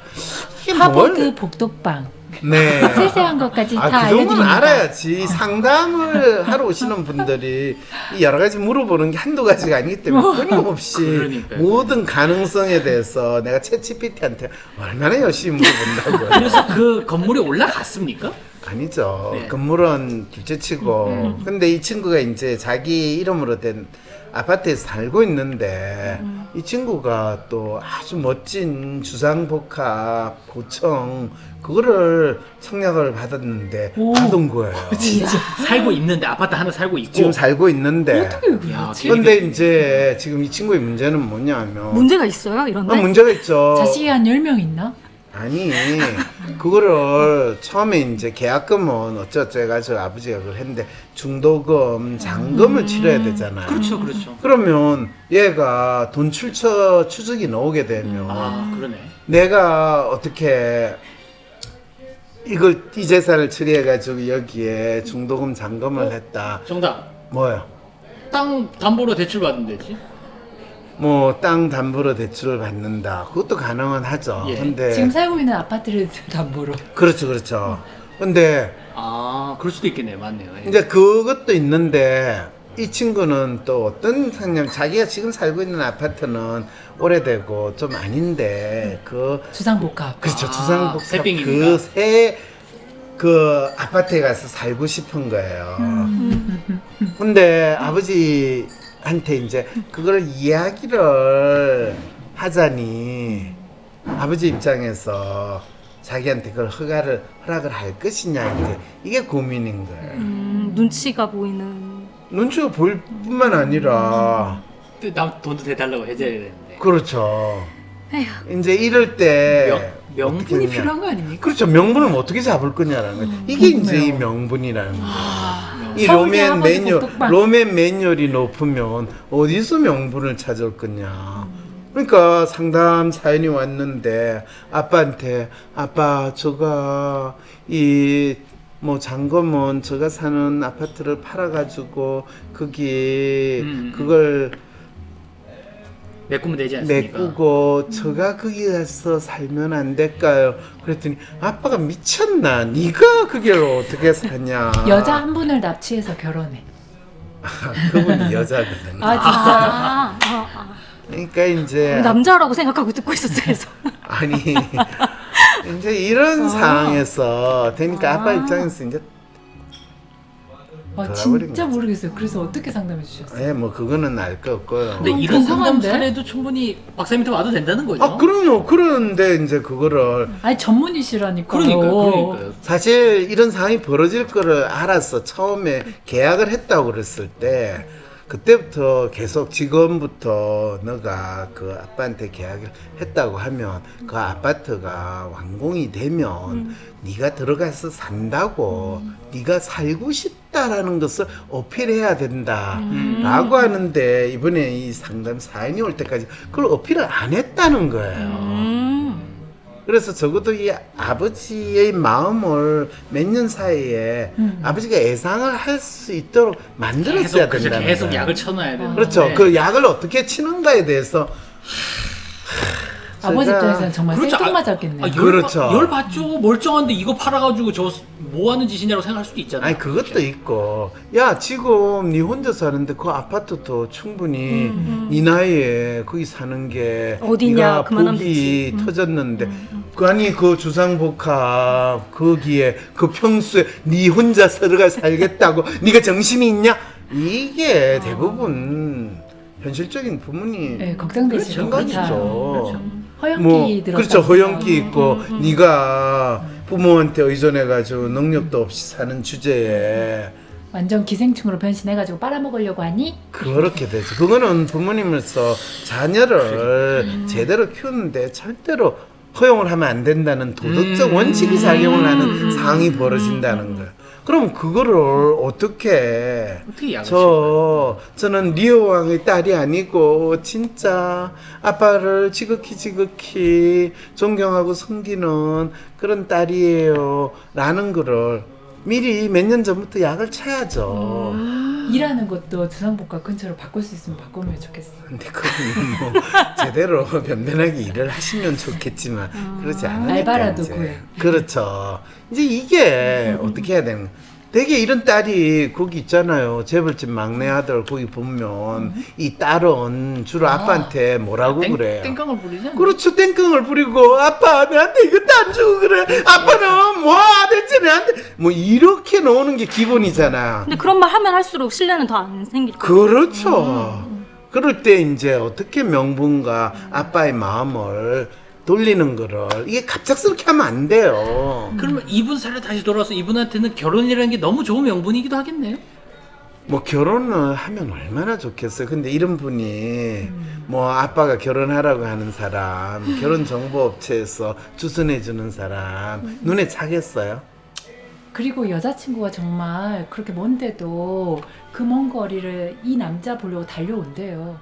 [SPEAKER 4] 이게
[SPEAKER 3] 하버드
[SPEAKER 4] 뭘-
[SPEAKER 3] 복덕방.
[SPEAKER 4] 네.
[SPEAKER 3] 세세한 것까지 다
[SPEAKER 4] 그 정도는
[SPEAKER 3] 알려드립니다.
[SPEAKER 4] 알아야지. 상담을 하러 오시는 분들이 이 여러 가지 물어보는 게 한두 가지가 아니기 때문에 끊임없이
[SPEAKER 1] 그러니까요.
[SPEAKER 4] 모든 가능성에 대해서 내가 챗GPT한테 얼마나 열심히 물어본다고요.
[SPEAKER 1] 그래서 그 건물이 올라갔습니까?
[SPEAKER 4] 아니죠.
[SPEAKER 1] 네.
[SPEAKER 4] 건물은 둘째치고. 근데 이 친구가 이제 자기 이름으로 된 아파트에서 살고 있는데 이 친구가 또 아주 멋진 주상복합 고층 그거를 청약을 받았는데 받은 거예요.
[SPEAKER 1] 살고 있는데 아파트 하나 살고 있고.
[SPEAKER 4] 지금 살고 있는데
[SPEAKER 1] 야,
[SPEAKER 4] 근데 이제 지금 이 친구의 문제는 뭐냐면
[SPEAKER 2] 문제가 있어요, 이런데?
[SPEAKER 4] 문제가 있죠.
[SPEAKER 3] 자식이 한 10명 있나?
[SPEAKER 4] 아니 그거를 처음에 이제 계약금은 어쩌고저쩌고 해가지고 아버지가 그걸 했는데 중도금 잔금을 치러야 되잖아요.
[SPEAKER 1] 그렇죠, 그렇죠.
[SPEAKER 4] 그러면 얘가 돈 출처 추적이 나오게 되면
[SPEAKER 1] 아, 그러네.
[SPEAKER 4] 내가 어떻게 이걸 이 재산을 처리해가지고 여기에 중도금 잔금을 했다.
[SPEAKER 1] 정답.
[SPEAKER 4] 뭐요?
[SPEAKER 1] 땅 담보로 대출 받으면 되지.
[SPEAKER 4] 뭐 땅 담보로 대출을 받는다. 그것도 가능은 하죠.
[SPEAKER 1] 예.
[SPEAKER 4] 근데
[SPEAKER 3] 지금 살고 있는 아파트를 담보로.
[SPEAKER 4] 그렇죠, 그렇죠. 근데
[SPEAKER 1] 아, 그럴 수도 있겠네요. 맞네요. 예.
[SPEAKER 4] 이제 그것도 있는데 이 친구는 또 어떤 상념 자기가 지금 살고 있는 아파트는 오래되고 좀 아닌데 그
[SPEAKER 3] 주상복합.
[SPEAKER 4] 그렇죠
[SPEAKER 1] 아,
[SPEAKER 4] 주상복합
[SPEAKER 1] 새빙이니까.
[SPEAKER 4] 그 아파트에 가서 살고 싶은 거예요. 근데 아버지한테 이제 그걸 이야기를 하자니 아버지 입장에서 자기한테 그걸 허락을 할 것이냐 이게 고민인 거예요.
[SPEAKER 2] 눈치가 보이는.
[SPEAKER 4] 눈치가 보일 뿐만 아니라
[SPEAKER 1] 남 돈도 대달라고 해줘야 되는데.
[SPEAKER 4] 그렇죠.
[SPEAKER 2] 에휴.
[SPEAKER 4] 이제 이럴 때
[SPEAKER 1] 명분이
[SPEAKER 4] 어떻게 했냐.
[SPEAKER 3] 필요한 거 아닙니까?
[SPEAKER 4] 그렇죠. 명분을 이렇게 잡을 거냐라는 거예요. 이게 이제 이 명분이라는 거예요. 이
[SPEAKER 3] 서울대
[SPEAKER 4] 로맨
[SPEAKER 3] 하버드
[SPEAKER 4] 매뉴얼,
[SPEAKER 3] 복덕방.
[SPEAKER 4] 로맨 매뉴얼이 높으면 어디서 명분을 찾을 거냐. 그러니까 상담 사연이 왔는데 아빠한테 아빠 저가 이 뭐 잔금은 제가 사는 아파트를 팔아가지고 거기 그걸
[SPEAKER 1] 메꾸면 되지 않습니까?
[SPEAKER 4] 메꾸고 저가 거기 가서 살면 안 될까요? 그랬더니 아빠가 미쳤나? 네가 거기를 어떻게 사냐?
[SPEAKER 3] 여자 한 분을 납치해서 결혼해.
[SPEAKER 4] 그분이 여자거든.
[SPEAKER 3] 아 진짜.
[SPEAKER 4] 그러니까 이제
[SPEAKER 2] 남자라고 생각하고 듣고 있었어요. 그래서.
[SPEAKER 4] 아니 이제 이런 상황에서 되니까 아빠 입장에서 이제 돌아버린
[SPEAKER 3] 진짜
[SPEAKER 4] 거지.
[SPEAKER 3] 모르겠어요. 그래서 어떻게 상담해 주셨어요?
[SPEAKER 4] 뭐 그거는 알 거 없고요.
[SPEAKER 1] 근데 이런 상담
[SPEAKER 3] 궁금한데?
[SPEAKER 1] 사례도 충분히 박사님한테 와도 된다는 거죠?
[SPEAKER 4] 그럼요. 그런데 이제 그거를
[SPEAKER 3] 아니 전문이시라니까요.
[SPEAKER 1] 그러니까요.
[SPEAKER 4] 사실 이런 상황이 벌어질 거를 알아서 처음에 계약을 했다고 그랬을 때 그때부터 계속 지금부터 너가 그 아빠한테 계약을 했다고 하면 그 아파트가 완공이 되면 네가 들어가서 산다고 네가 살고 싶다라는 것을 어필해야 된다라고 하는데 이번에 이 상담 사연이 올 때까지 그걸 어필을 안 했다는 거예요. 그래서 적어도 이 아버지의 마음을 몇 년 사이에 아버지가 예상을 할 수 있도록 만들었어야
[SPEAKER 1] 계속,
[SPEAKER 4] 된다는
[SPEAKER 1] 계속
[SPEAKER 4] 거예요.
[SPEAKER 1] 약을 쳐놔야 되는
[SPEAKER 4] 그렇죠.
[SPEAKER 1] 건데.
[SPEAKER 4] 그 약을 어떻게 치는가에 대해서
[SPEAKER 3] 아버지
[SPEAKER 4] 제가-
[SPEAKER 3] 입장에서는 정말
[SPEAKER 1] 그렇죠.
[SPEAKER 3] 생뚱맞았겠네요.
[SPEAKER 4] 그렇죠.
[SPEAKER 1] 열 받죠. 멀쩡한데 이거 팔아가지고 저 뭐 하는 짓이냐고 생각할 수도 있잖아요.
[SPEAKER 4] 아니 그것도 있고 야 지금 네 혼자 사는데 그 아파트도 충분히 네 나이에 거기 사는 게
[SPEAKER 2] 어디냐,
[SPEAKER 4] 네가
[SPEAKER 2] 그만하면
[SPEAKER 4] 복이
[SPEAKER 2] 되지.
[SPEAKER 4] 터졌는데 그 아니 그 주상복합 거기에 그 평수에 네 혼자 들어가 살겠다고 네가 정신이 있냐? 이게 대부분 현실적인 부모님
[SPEAKER 3] 네, 걱정되시는
[SPEAKER 1] 그렇죠.
[SPEAKER 3] 거죠.
[SPEAKER 1] 그렇죠.
[SPEAKER 3] 허영기 들었다.
[SPEAKER 4] 그렇죠. 허영기 있고 네가 부모한테 의존해가지고 능력도 없이 사는 주제에
[SPEAKER 3] 완전 기생충으로 변신해가지고 빨아먹으려고 하니?
[SPEAKER 4] 그렇게 되죠. 그거는 부모님으로서 자녀를 제대로 키우는데 절대로 허용을 하면 안 된다는 도덕적 원칙이 작용을 하는 상황이 벌어진다는 거예요. 그럼 그거를 어떻게
[SPEAKER 1] 약을 칠까요?
[SPEAKER 4] 저는 리오 왕의 딸이 아니고 진짜 아빠를 지극히 존경하고 섬기는 그런 딸이에요 라는 거를 미리 몇 년 전부터 약을 쳐야죠.
[SPEAKER 3] 일하는 것도 주상복합 근처로 바꿀 수 있으면 바꾸면 좋겠어.
[SPEAKER 4] 근데 그건 뭐 제대로 변변하게 일을 하시면 좋겠지만 그러지 않으니까
[SPEAKER 3] 알바라도
[SPEAKER 4] 이제.
[SPEAKER 3] 구해.
[SPEAKER 4] 그렇죠. 이제 이게 어떻게 해야 되는 되게 이런 딸이 거기 있잖아요. 재벌집 막내 아들 거기 보면 이 딸은 주로 아빠한테 뭐라고 그래요?
[SPEAKER 1] 땡깡을 부리지 않나요?
[SPEAKER 4] 그렇죠. 땡깡을 부리고 아빠 내한테 이것도 안 주고 그래. 아빠는 뭐 대체 내한테 뭐 이렇게 나오는 게 기본이잖아.
[SPEAKER 2] 근데 그런 말 하면 할수록 신뢰는 더 안 생길 거예요.
[SPEAKER 4] 그렇죠. 그럴 때 이제 어떻게 명분과 아빠의 마음을 돌리는 거를 이게 갑작스럽게 하면 안 돼요.
[SPEAKER 1] 그러면 이분 사례 다시 돌아와서 이분한테는 결혼이라는 게 너무 좋은 명분이기도 하겠네요.
[SPEAKER 4] 뭐 결혼을 하면 얼마나 좋겠어요. 근데 이런 분이 뭐 아빠가 결혼하라고 하는 사람, 결혼 정보 업체에서 주선해 주는 사람 눈에 차겠어요?
[SPEAKER 3] 그리고 여자친구가 정말 그렇게 먼데도 그 먼 거리를 이 남자 보려고 달려온대요.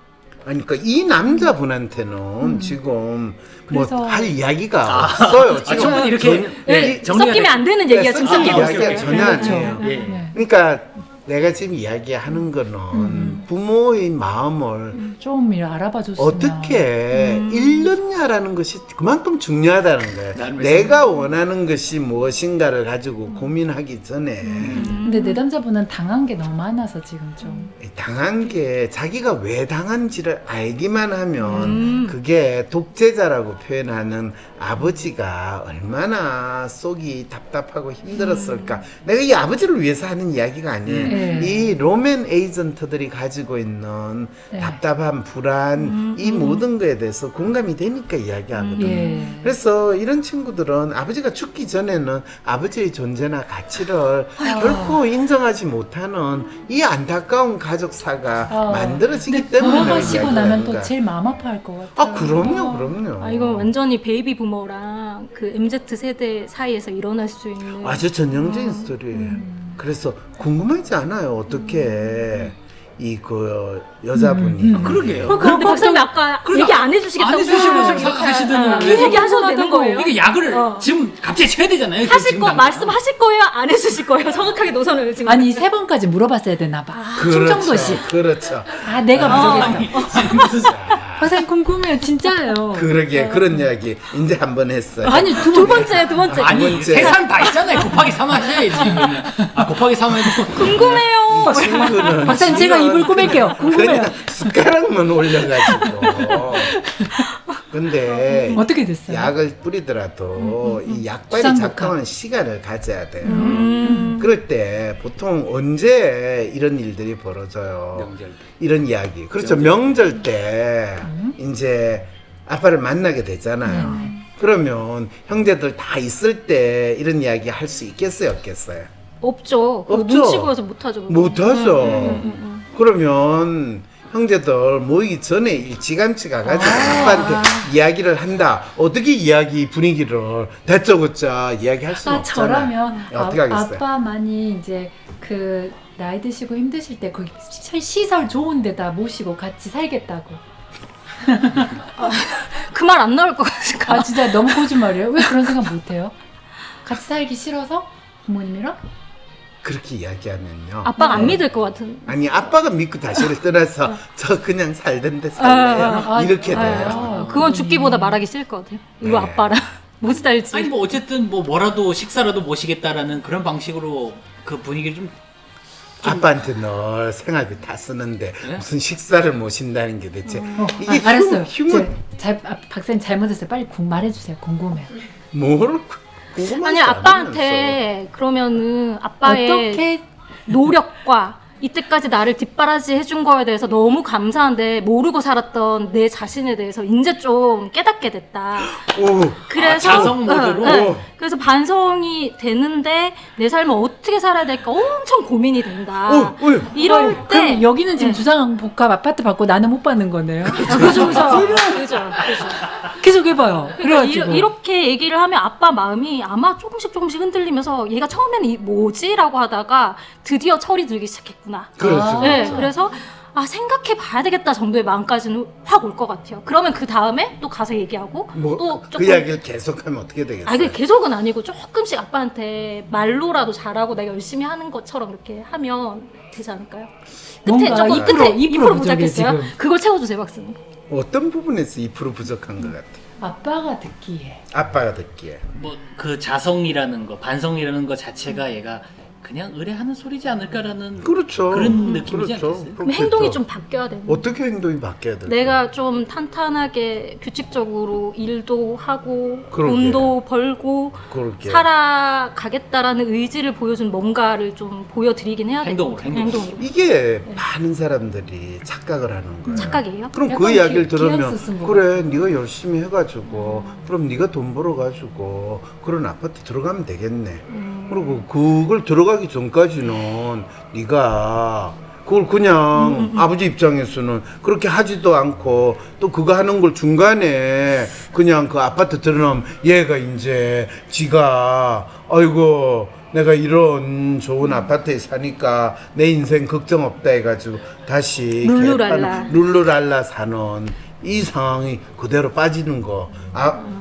[SPEAKER 4] 아니, 그러니까 이 남자분한테는 지금 뭐
[SPEAKER 3] 그래서-
[SPEAKER 4] 할 이야기가 없어요. 지금
[SPEAKER 1] 충분히 이렇게
[SPEAKER 2] 네,
[SPEAKER 1] 정리가
[SPEAKER 2] 섞이면 안 되는 얘기가 지금
[SPEAKER 4] 섞이는
[SPEAKER 2] 섞이고
[SPEAKER 4] 이야기가
[SPEAKER 2] 있어요.
[SPEAKER 4] 전혀
[SPEAKER 3] 그렇죠.
[SPEAKER 4] 아니에요.
[SPEAKER 1] 예.
[SPEAKER 3] 네.
[SPEAKER 4] 그러니까 내가 지금 이야기하는 거는 부모의 마음을
[SPEAKER 3] 좀 알아봐 줬으면.
[SPEAKER 4] 어떻게 잃느냐라는 것이 그만큼 중요하다는 거예요.
[SPEAKER 1] 나름의
[SPEAKER 4] 내가 원하는 것이 무엇인가를 가지고 고민하기 전에
[SPEAKER 3] 근데 내 남자분은 당한 게 너무 많아서 지금 좀.
[SPEAKER 4] 당한 게 자기가 왜 당한지를 알기만 하면 그게 독재자라고 표현하는 아버지가 얼마나 속이 답답하고 힘들었을까. 내가 이 아버지를 위해서 하는 이야기가 아니에요.
[SPEAKER 3] 네.
[SPEAKER 4] 이 로맨 에이전트들이 가지고 있는
[SPEAKER 3] 네.
[SPEAKER 4] 답답한 불안 이 모든 거에 대해서 공감이 되니까 이야기하거든요.
[SPEAKER 3] 예.
[SPEAKER 4] 그래서 이런 친구들은 아버지가 죽기 전에는 아버지의 존재나 가치를 결코 인정하지 못하는 이 안타까운 가족사가 만들어지기
[SPEAKER 3] 근데
[SPEAKER 4] 때문에
[SPEAKER 3] 돌아가시고
[SPEAKER 4] 이야기를
[SPEAKER 3] 나면
[SPEAKER 4] 하는
[SPEAKER 3] 또
[SPEAKER 4] 거야.
[SPEAKER 3] 제일 마음 아파할 것 같아요.
[SPEAKER 4] 아 그럼요.
[SPEAKER 2] 아 이건 완전히 베이비 부머랑 그 MZ 세대 사이에서 일어날 수 있는
[SPEAKER 4] 아주 전형적인 스토리예요. 그래서 궁금하지 않아요. 어떻게 이 그 여자분이
[SPEAKER 1] 그러게요.
[SPEAKER 2] 그런데 박사님 아까 얘기 안 해주시겠다고
[SPEAKER 1] 안 해주시고 생각하시더니
[SPEAKER 2] 이 얘기 하셔도 되는 거예요?
[SPEAKER 1] 이게 약을
[SPEAKER 2] 어.
[SPEAKER 1] 지금 갑자기 쳐야 되잖아요.
[SPEAKER 2] 하실
[SPEAKER 1] 지금
[SPEAKER 2] 거
[SPEAKER 1] 당장.
[SPEAKER 2] 말씀하실 거예요? 안 해주실 거예요? 정확하게 노선을 지금
[SPEAKER 3] 아니 3번까지 물어봤어야 되나 봐. 충청도시.
[SPEAKER 4] 그렇죠.
[SPEAKER 3] 아 내가 부족했어.
[SPEAKER 1] 아니, 무슨
[SPEAKER 3] 박사님 궁금해요 진짜예요.
[SPEAKER 4] 그러게 그런 이야기 이제 한번 했어요.
[SPEAKER 3] 아니
[SPEAKER 2] 두 번째
[SPEAKER 1] 아니
[SPEAKER 4] 번째.
[SPEAKER 1] 세상 다 있잖아요. 곱하기 3 하셔야지. 아 곱하기 3 해도
[SPEAKER 2] 궁금해요.
[SPEAKER 4] 친구는
[SPEAKER 3] 박사님 제가 입을 꾸밀게요. 궁금해요.
[SPEAKER 4] 그냥 숟가락만 올려가지고. 근데
[SPEAKER 3] 어떻게 됐어요?
[SPEAKER 4] 약을 뿌리더라도 이 약발이
[SPEAKER 3] 주상복합.
[SPEAKER 4] 작동하는 시간을 가져야 돼요. 그럴 때 보통 언제 이런 일들이 벌어져요?
[SPEAKER 1] 명절 때.
[SPEAKER 4] 이런 이야기. 그렇죠. 명절 때 이제 아빠를 만나게 되잖아요. 그러면 형제들 다 있을 때 이런 이야기 할 수 있겠어요, 없겠어요?
[SPEAKER 2] 없죠.
[SPEAKER 4] 없죠.
[SPEAKER 2] 눈치 보여서 못하죠.
[SPEAKER 4] 못하죠. 그러면 형제들 모이기 전에 일찌감치 가가지고 아빠한테 이야기를 한다. 어떻게 이야기 분위기를 다짜고짜 이야기할 수는 없잖아.
[SPEAKER 3] 저라면
[SPEAKER 4] 어떻게 하겠어요?
[SPEAKER 3] 아빠만이 이제 그 나이 드시고 힘드실 때 거기 시설 좋은 데다 모시고 같이 살겠다고.
[SPEAKER 2] 그 말 안 나올 것 같으니까.
[SPEAKER 3] 아 진짜 너무 거짓말이에요. 왜 그런 생각 못해요? 같이 살기 싫어서 부모님이랑?
[SPEAKER 4] 그렇게 이야기하면요.
[SPEAKER 2] 아빠가 안 믿을 것 같은.
[SPEAKER 4] 아니 아빠가 믿고 다시를 떠나서 저 그냥 살던데 살래요. 이렇게 돼요.
[SPEAKER 2] 그건 죽기보다 말하기 싫을 것 같아요. 이거
[SPEAKER 4] 네.
[SPEAKER 2] 아빠랑 못 살지.
[SPEAKER 1] 아니 뭐 어쨌든 뭐라도 식사라도 모시겠다라는 그런 방식으로 그 분위기를 좀
[SPEAKER 4] 아빠한테 늘 생활비 다 쓰는데
[SPEAKER 1] 네?
[SPEAKER 4] 무슨 식사를 모신다는 게 대체 이게
[SPEAKER 3] 알았어요.
[SPEAKER 4] 휴먼
[SPEAKER 3] 박사님 잘못했어요. 빨리 말해주세요. 궁금해요.
[SPEAKER 4] 뭘 궁금하지
[SPEAKER 2] 아니 아빠한테 그러면은 아빠의
[SPEAKER 3] 어떻게
[SPEAKER 2] 노력과 이때까지 나를 뒷바라지 해준 거에 대해서 너무 감사한데 모르고 살았던 내 자신에 대해서 이제 좀 깨닫게 됐다.
[SPEAKER 4] 오,
[SPEAKER 2] 그래서
[SPEAKER 1] 자성 모드로?
[SPEAKER 2] 그래서 반성이 되는데 내 삶을 어떻게 살아야 될까 엄청 고민이 된다. 이럴 때
[SPEAKER 3] 그럼 여기는 지금 주상복합 아파트 받고 나는 못 받는 거네요.
[SPEAKER 2] 그죠.
[SPEAKER 3] 계속 해봐요.
[SPEAKER 2] 그러니까
[SPEAKER 3] 그래가지고
[SPEAKER 2] 이렇게 얘기를 하면 아빠 마음이 아마 조금씩 흔들리면서 얘가 처음에는 뭐지라고 하다가 드디어 철이 들기 시작했구나.
[SPEAKER 4] 그렇죠.
[SPEAKER 2] 네, 그래서 생각해 봐야 되겠다 정도의 마음까지는 확 올 것 같아요. 그러면 그 다음에 또 가서 얘기하고
[SPEAKER 4] 뭐
[SPEAKER 2] 또
[SPEAKER 4] 그 이야기를 계속하면 어떻게 되겠어요?
[SPEAKER 2] 그게 계속은 아니고 조금씩 아빠한테 말로라도 잘하고 내가 열심히 하는 것처럼 이렇게 하면 되지 않을까요? 끝에
[SPEAKER 3] 뭔가
[SPEAKER 2] 조금
[SPEAKER 3] 2%
[SPEAKER 2] 끝에 2%
[SPEAKER 3] 부족해,
[SPEAKER 2] 부족했어요.
[SPEAKER 3] 지금.
[SPEAKER 2] 그걸 채워주세요, 박사님.
[SPEAKER 4] 어떤 부분에서 2% 부족한 것 같아요?
[SPEAKER 3] 아빠가 듣기에
[SPEAKER 4] 아빠가 듣기에
[SPEAKER 1] 뭐 그 자성이라는 거, 반성이라는 거 자체가 얘가 그냥 의뢰하는 소리지 않을까라는
[SPEAKER 4] 그렇죠.
[SPEAKER 1] 그런 느낌이지
[SPEAKER 4] 그렇죠.
[SPEAKER 1] 않겠어요?
[SPEAKER 2] 그럼 행동이 좀 바뀌어야 되는 거예요.
[SPEAKER 4] 어떻게 행동이 바뀌어야 될까요?
[SPEAKER 2] 내가 좀 탄탄하게 규칙적으로 일도 하고
[SPEAKER 4] 그러게.
[SPEAKER 2] 돈도 벌고
[SPEAKER 4] 그렇게
[SPEAKER 2] 살아가겠다라는 의지를 보여준 뭔가를 좀 보여드리긴 해야 될 것
[SPEAKER 1] 행동으로,
[SPEAKER 2] 같아요.
[SPEAKER 1] 행동으로.
[SPEAKER 2] 행동으로.
[SPEAKER 4] 이게 많은 사람들이 착각을 하는 거예요.
[SPEAKER 2] 착각이에요?
[SPEAKER 4] 그럼 그
[SPEAKER 3] 약간
[SPEAKER 4] 이야기를 들으면
[SPEAKER 3] 기한수 쓴것
[SPEAKER 4] 그래 네가 열심히 해가지고 그럼 네가 돈 벌어가지고 그런 아파트 들어가면 되겠네. 그리고 그걸 들어가기 전까지는 네가 그걸 그냥 아버지 입장에서는 그렇게 하지도 않고 또 그거 하는 걸 중간에 그냥 그 아파트 들어놓으면 얘가 이제 지가 아이고 내가 이런 좋은 아파트에 사니까 내 인생 걱정 없다 해가지고 다시
[SPEAKER 2] 룰루랄라.
[SPEAKER 4] 룰루랄라 사는 이 상황이 그대로 빠지는 거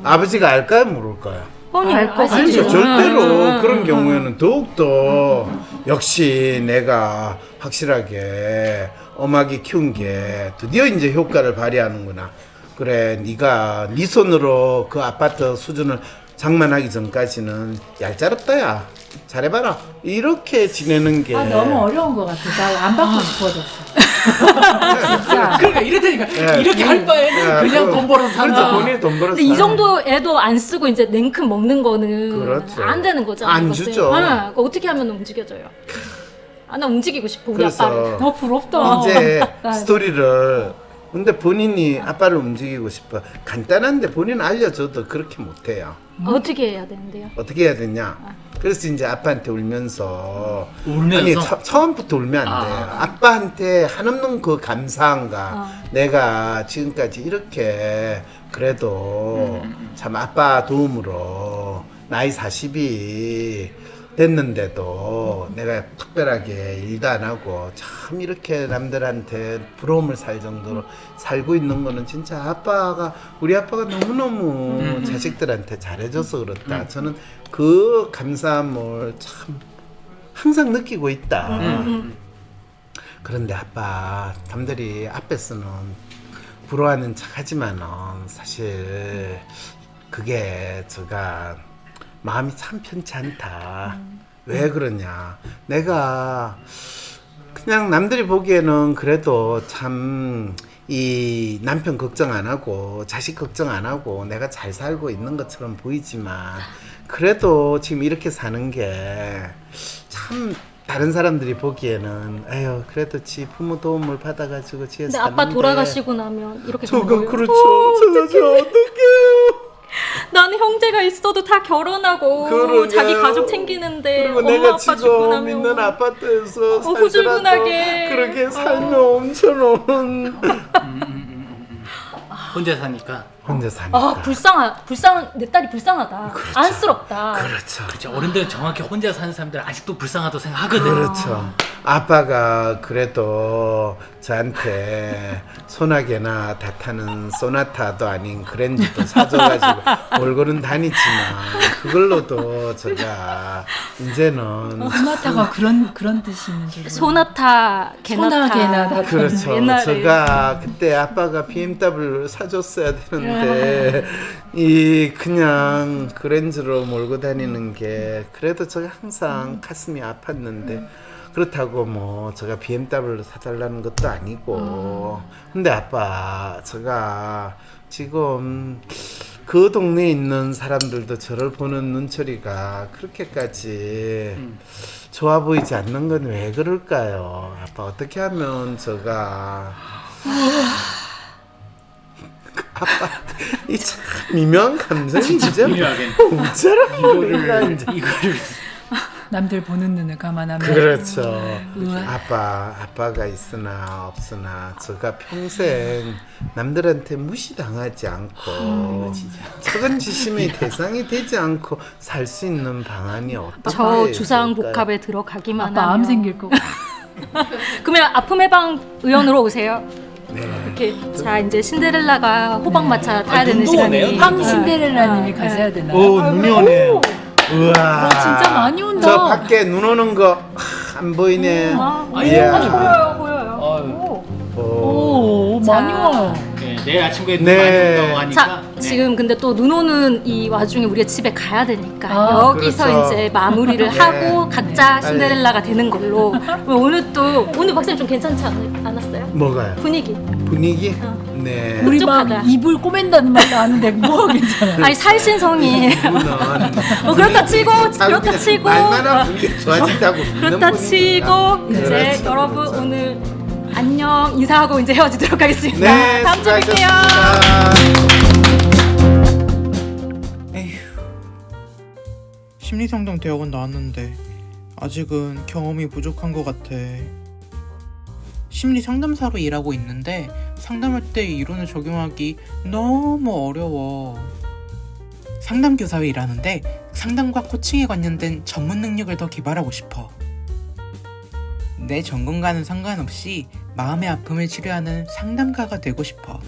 [SPEAKER 4] 아버지가 알까요 모를까요?
[SPEAKER 2] 뻔히 알 거지.
[SPEAKER 4] 아니죠. 절대로 그런 경우에는 더욱더 역시 내가 확실하게 엄하게 키운 게 드디어 이제 효과를 발휘하는구나. 그래, 네가 네 손으로 그 아파트 수준을 장만하기 전까지는 얄짤없다야. 잘해봐라. 이렇게 지내는 게.
[SPEAKER 3] 너무 어려운 것 같아. 나 안 받고 싶어졌어. 진짜.
[SPEAKER 1] 그러니까 이렇다니까
[SPEAKER 4] 네.
[SPEAKER 1] 이렇게 할 바에는 그냥 돈 벌어서
[SPEAKER 4] 그렇죠.
[SPEAKER 1] 산다.
[SPEAKER 4] 본인이 돈 벌어서.
[SPEAKER 2] 근데 이 정도에도 안 쓰고 이제 냉큼 먹는 거는
[SPEAKER 4] 그렇죠.
[SPEAKER 2] 안 되는 거잖아요.
[SPEAKER 4] 안
[SPEAKER 2] 이것은.
[SPEAKER 4] 주죠.
[SPEAKER 2] 그거 어떻게 하면 움직여져요? 나 움직이고 싶어 우리 아빠를.
[SPEAKER 3] 너 부럽다.
[SPEAKER 4] 이제 스토리를 근데 본인이 아빠를 움직이고 싶어 간단한데 본인 알려줘도 그렇게 못해요.
[SPEAKER 2] 어떻게 해야 되는데요?
[SPEAKER 4] 어떻게 해야 되냐? 그래서 이제 아빠한테 울면서
[SPEAKER 1] 울면서?
[SPEAKER 4] 아니 처음부터 울면 안 돼요. 아빠한테 한없는 그 감사함과 내가 지금까지 이렇게 그래도 참 아빠 도움으로 나이 40이 됐는데도 내가 특별하게 일도 안 하고 참 이렇게 남들한테 부러움을 살 정도로 살고 있는 거는 진짜 우리 아빠가 너무너무 자식들한테 잘해줘서 그렇다. 저는 그 감사함을 참 항상 느끼고 있다. 그런데 아빠 남들이 앞에서는 부러워하는 척 하지만은 사실 그게 제가 마음이 참 편치 않다. 왜 그러냐? 내가 그냥 남들이 보기에는 그래도 참 이 남편 걱정 안 하고 자식 걱정 안 하고 내가 잘 살고 있는 것처럼 보이지만 그래도 지금 이렇게 사는 게 참 다른 사람들이 보기에는 에휴 그래도 지 부모 도움을 받아가지고 지에
[SPEAKER 2] 근데
[SPEAKER 4] 사는데
[SPEAKER 2] 아빠 돌아가시고 나면 이렇게
[SPEAKER 4] 저가
[SPEAKER 2] 된 거예요?
[SPEAKER 4] 그렇죠. 제가 어떡해요.
[SPEAKER 2] 나는 형제가 있어도 다 결혼하고
[SPEAKER 4] 그러게.
[SPEAKER 2] 자기 가족 챙기는데
[SPEAKER 4] 그리고
[SPEAKER 2] 엄마
[SPEAKER 4] 내가
[SPEAKER 2] 아빠 죽고
[SPEAKER 4] 지금
[SPEAKER 2] 나면
[SPEAKER 4] 있는 아파트에서 살더라도
[SPEAKER 2] 후줄근하게.
[SPEAKER 4] 그렇게 살면 엄청
[SPEAKER 1] 혼자 사니까.
[SPEAKER 4] 혼자 사니까.
[SPEAKER 2] 내 딸이 불쌍하다. 안쓰럽다.
[SPEAKER 4] 그렇죠.
[SPEAKER 1] 그렇죠. 어른들은 정확히 혼자 사는 사람들 아직도 불쌍하다고 생각하거든.
[SPEAKER 4] 그렇죠. 아빠가 그래도 저한테 소나게나 다 타는 소나타도 아닌 그랜저도 사줘가지고 몰고는 다니지만 그걸로도 제가 이제는
[SPEAKER 3] 소나타가 그런 뜻이 있는 줄.
[SPEAKER 2] 소나타, 개나타.
[SPEAKER 3] 소나게나 다
[SPEAKER 4] 그렇죠.
[SPEAKER 2] 옛날에.
[SPEAKER 4] 제가 그때 아빠가 BMW 사줬어야 되는데 이 그냥 그랜저로 몰고 다니는 게 그래도 제가 항상 가슴이 아팠는데 그렇다고 뭐 제가 BMW를 사달라는 것도 아니고 근데 아빠 제가 지금 그 동네에 있는 사람들도 저를 보는 눈초리가 그렇게까지 좋아 보이지 않는 건 왜 그럴까요? 아빠 어떻게 하면 제가 아빠 이 참 미묘한 감정이 진짜
[SPEAKER 1] 미묘하게.
[SPEAKER 4] 어쩌라고
[SPEAKER 1] 이거를
[SPEAKER 3] 남들 보는 눈을 감안하면.
[SPEAKER 4] 그렇죠.
[SPEAKER 3] 우와.
[SPEAKER 4] 아빠가 있으나 없으나 제가 평생 남들한테 무시당하지 않고 적은지심의 대상이 되지 않고 살 수 있는 방안이 어떤
[SPEAKER 2] 저 주상복합에 들어가기만
[SPEAKER 3] 아빠
[SPEAKER 2] 하면
[SPEAKER 3] 암 생길 거.
[SPEAKER 2] 그러면 아픔 해방 의원으로 오세요.
[SPEAKER 4] 네.
[SPEAKER 2] 이렇게 자 이제 신데렐라가 호박마차 타야 되는
[SPEAKER 1] 눈도 오네요.
[SPEAKER 2] 시간이.
[SPEAKER 3] 황 신데렐라님이 가셔야 되나요?
[SPEAKER 4] 오 눈이 오네. 우와.
[SPEAKER 3] 진짜 많이 온다.
[SPEAKER 4] 저 밖에 눈 오는 거 안 보이네. 이야.
[SPEAKER 2] 보여요.
[SPEAKER 1] 아유.
[SPEAKER 3] 오,
[SPEAKER 2] 자.
[SPEAKER 3] 많이 와요.
[SPEAKER 1] 네, 내일 아침에 눈
[SPEAKER 4] 네.
[SPEAKER 1] 많이 온다고 하니까.
[SPEAKER 2] 자,
[SPEAKER 1] 네.
[SPEAKER 2] 지금 근데 또 눈 오는 이 와중에 우리가 집에 가야 되니까
[SPEAKER 3] 아,
[SPEAKER 2] 여기서
[SPEAKER 4] 그렇죠.
[SPEAKER 2] 이제 마무리를
[SPEAKER 4] 네.
[SPEAKER 2] 하고 각자
[SPEAKER 4] 빨리.
[SPEAKER 2] 신데렐라가 되는 걸로. 오늘 박사님 좀 괜찮지 않았어요?
[SPEAKER 4] 뭐가요?
[SPEAKER 2] 분위기.
[SPEAKER 4] 분위기? 네.
[SPEAKER 3] 우리
[SPEAKER 2] 끈적하다.
[SPEAKER 3] 막 이불 꼬맨다는 말도 아는데 뭐가 괜찮아.
[SPEAKER 2] 아니 살신성이.
[SPEAKER 4] 이분은
[SPEAKER 2] 그렇다 치고
[SPEAKER 4] 얼마나 분위기 좋아진다고 믿는
[SPEAKER 2] 그렇다
[SPEAKER 4] 분이니까.
[SPEAKER 2] 치고 이제
[SPEAKER 4] 그렇죠,
[SPEAKER 2] 여러분
[SPEAKER 4] 그렇죠.
[SPEAKER 2] 오늘 안녕 인사하고 이제 헤어지도록 하겠습니다.
[SPEAKER 4] 네,
[SPEAKER 2] 다음 주에 뵐게요.
[SPEAKER 4] 수고하셨습니다.
[SPEAKER 7] 에휴, 심리상담 대학원 나왔는데 아직은 경험이 부족한 것 같아. 심리상담사로 일하고 있는데 상담할 때 이론을 적용하기 너무 어려워. 상담교사로 일하는데 상담과 코칭에 관련된 전문 능력을 더 개발하고 싶어. 내 전공과는 상관없이 마음의 아픔을 치료하는 상담가가 되고 싶어.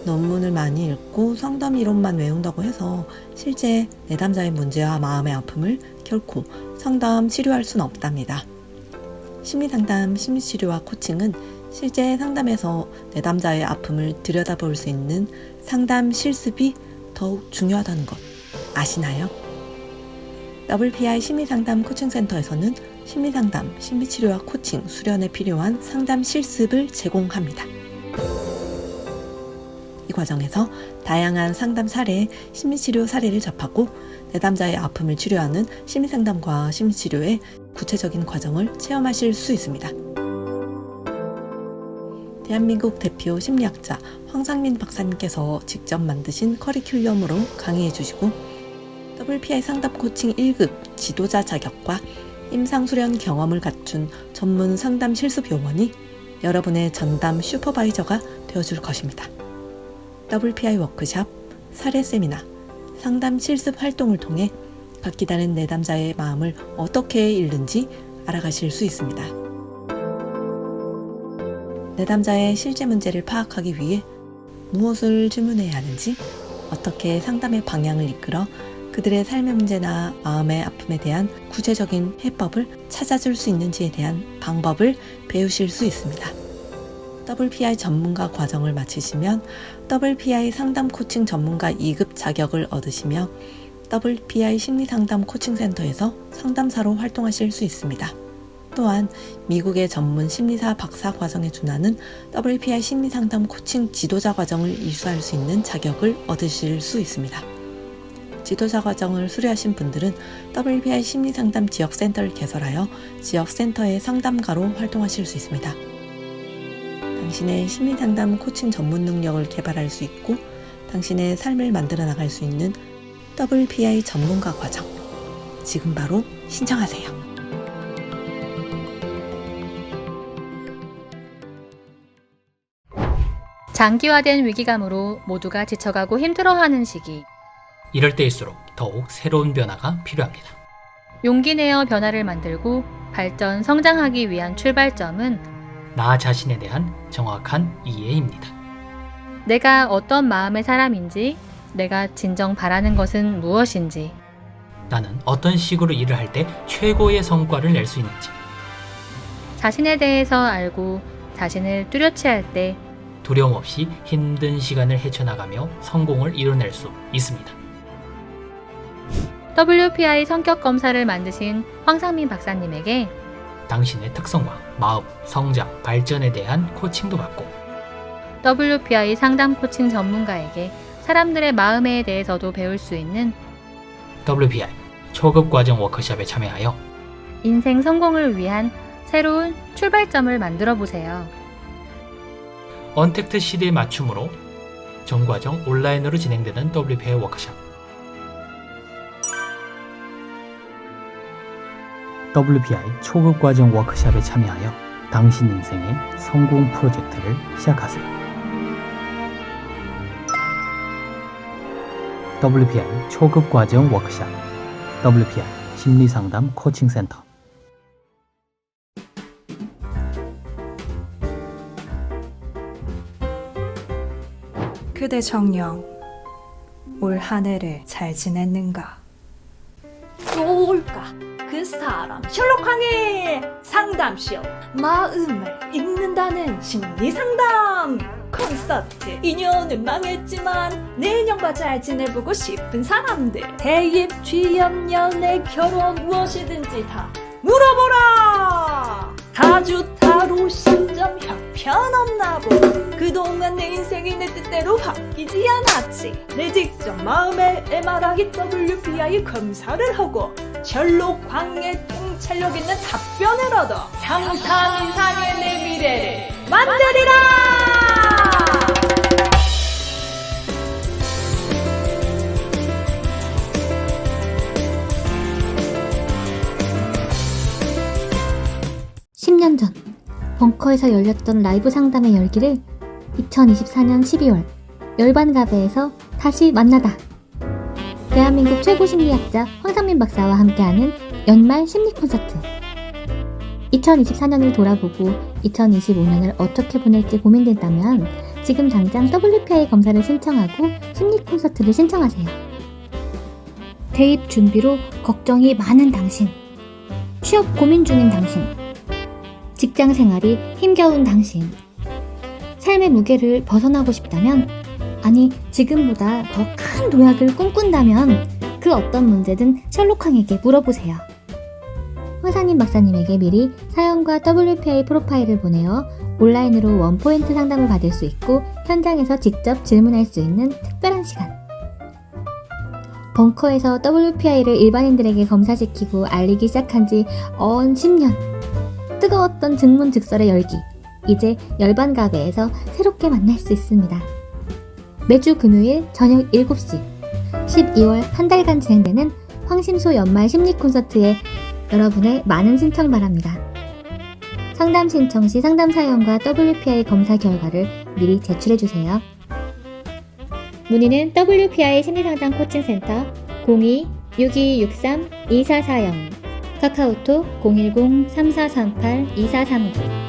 [SPEAKER 8] 논문을 많이 읽고 상담 이론만 외운다고 해서 실제 내담자의 문제와 마음의 아픔을 결코 상담, 치료할 수는 없답니다. 심리상담, 심리치료와 코칭은 실제 상담에서 내담자의 아픔을 들여다볼 수 있는 상담 실습이 더욱 중요하다는 것 아시나요? WPI 심리상담 코칭센터에서는 심리상담, 심리치료와 코칭, 수련에 필요한 상담 실습을 제공합니다. 이 과정에서 다양한 상담 사례, 심리치료 사례를 접하고 내담자의 아픔을 치료하는 심리상담과 심리치료의 구체적인 과정을 체험하실 수 있습니다. 대한민국 대표 심리학자 황상민 박사님께서 직접 만드신 커리큘럼으로 강의해 주시고 WPI 상담 코칭 1급 지도자 자격과 임상수련 경험을 갖춘 전문 상담 실습 요원이 여러분의 전담 슈퍼바이저가 되어줄 것입니다. WPI 워크샵, 사례 세미나, 상담 실습 활동을 통해 각기 다른 내담자의 마음을 어떻게 읽는지 알아가실 수 있습니다. 내담자의 실제 문제를 파악하기 위해 무엇을 질문해야 하는지, 어떻게 상담의 방향을 이끌어 그들의 삶의 문제나 마음의 아픔에 대한 구체적인 해법을 찾아줄 수 있는지에 대한 방법을 배우실 수 있습니다. WPI 전문가 과정을 마치시면 WPI 상담 코칭 전문가 2급 자격을 얻으시며 WPI 심리상담 코칭센터에서 상담사로 활동하실 수 있습니다. 또한 미국의 전문 심리사 박사 과정에 준하는 WPI 심리상담 코칭 지도자 과정을 이수할 수 있는 자격을 얻으실 수 있습니다. 지도자 과정을 수료하신 분들은 WPI 심리상담 지역센터를 개설하여 지역센터의 상담가로 활동하실 수 있습니다. 당신의 심리상담 코칭 전문 능력을 개발할 수 있고 당신의 삶을 만들어 나갈 수 있는 WPI 전문가 과정. 지금 바로 신청하세요.
[SPEAKER 2] 장기화된 위기감으로 모두가 지쳐가고 힘들어하는 시기.
[SPEAKER 1] 이럴 때일수록 더욱 새로운 변화가 필요합니다.
[SPEAKER 2] 용기 내어 변화를 만들고 발전, 성장하기 위한 출발점은
[SPEAKER 1] 나 자신에 대한 정확한 이해입니다.
[SPEAKER 2] 내가 어떤 마음의 사람인지, 내가 진정 바라는 것은 무엇인지,
[SPEAKER 1] 나는 어떤 식으로 일을 할 때 최고의 성과를 낼 수 있는지,
[SPEAKER 2] 자신에 대해서 알고 자신을 뚜렷이 할 때
[SPEAKER 1] 두려움 없이 힘든 시간을 헤쳐나가며 성공을 이뤄낼 수 있습니다.
[SPEAKER 2] WPI 성격 검사를 만드신 황상민 박사님에게
[SPEAKER 1] 당신의 특성과 마음, 성장, 발전에 대한 코칭도 받고
[SPEAKER 2] WPI 상담 코칭 전문가에게 사람들의 마음에 대해서도 배울 수 있는
[SPEAKER 1] WPI 초급 과정 워크숍에 참여하여
[SPEAKER 2] 인생 성공을 위한 새로운 출발점을 만들어 보세요.
[SPEAKER 1] 언택트 시대에 맞춤으로 전 과정 온라인으로 진행되는 WPI 워크숍. WPI 초급 과정 워크숍에 참여하여 당신 인생의 성공 프로젝트를 시작하세요. WPI 초급 과정 워크숍, WPI 심리상담 코칭센터.
[SPEAKER 9] 그대 정녕, 올 한 해를 잘 지냈는가? 또 올까? 그 사람 셜록항의 상담쇼, 마음을 읽는다는 심리상담 콘서트. 2년은 망했지만 내년과 잘 지내보고 싶은 사람들, 대입, 취업, 연애, 결혼 무엇이든지 다 물어보라. 다주타로 신점 형편없나 보. 그동안 내 인생이 내 뜻대로 바뀌지 않았지. 내 직접 마음의 MRI WPI 검사를 하고 셜록 황의 통찰력 있는 답변을 얻어 상상 이상의 내 미래를 만들리라.
[SPEAKER 10] 10년 전 벙커에서 열렸던 라이브 상담의 열기를 2024년 12월 열반가베에서 다시 만나다. 대한민국 최고 심리학자 황상민 박사와 함께하는 연말 심리 콘서트. 2024년을 돌아보고 2025년을 어떻게 보낼지 고민된다면 지금 당장 WPI 검사를 신청하고 심리 콘서트를 신청하세요. 대입 준비로 걱정이 많은 당신, 취업 고민 중인 당신, 직장 생활이 힘겨운 당신, 삶의 무게를 벗어나고 싶다면, 아니 지금보다 더 큰 도약을 꿈꾼다면 그 어떤 문제든 셜록항에게 물어보세요. 황상민 박사님에게 미리 사연과 WPI 프로파일을 보내어 온라인으로 원포인트 상담을 받을 수 있고 현장에서 직접 질문할 수 있는 특별한 시간. 벙커에서 WPI를 일반인들에게 검사시키고 알리기 시작한 지 언 10년. 뜨거웠던 증문즉설의 열기, 이제 열반가베에서 새롭게 만날 수 있습니다. 매주 금요일 저녁 7시 12월 한 달간 진행되는 황심소 연말 심리 콘서트에 여러분의 많은 신청 바랍니다. 상담 신청 시 상담 사연과 WPI 검사 결과를 미리 제출해주세요. 문의는 WPI 심리상담 코칭센터 02-6263-2440, 카카오톡 010-3438-2439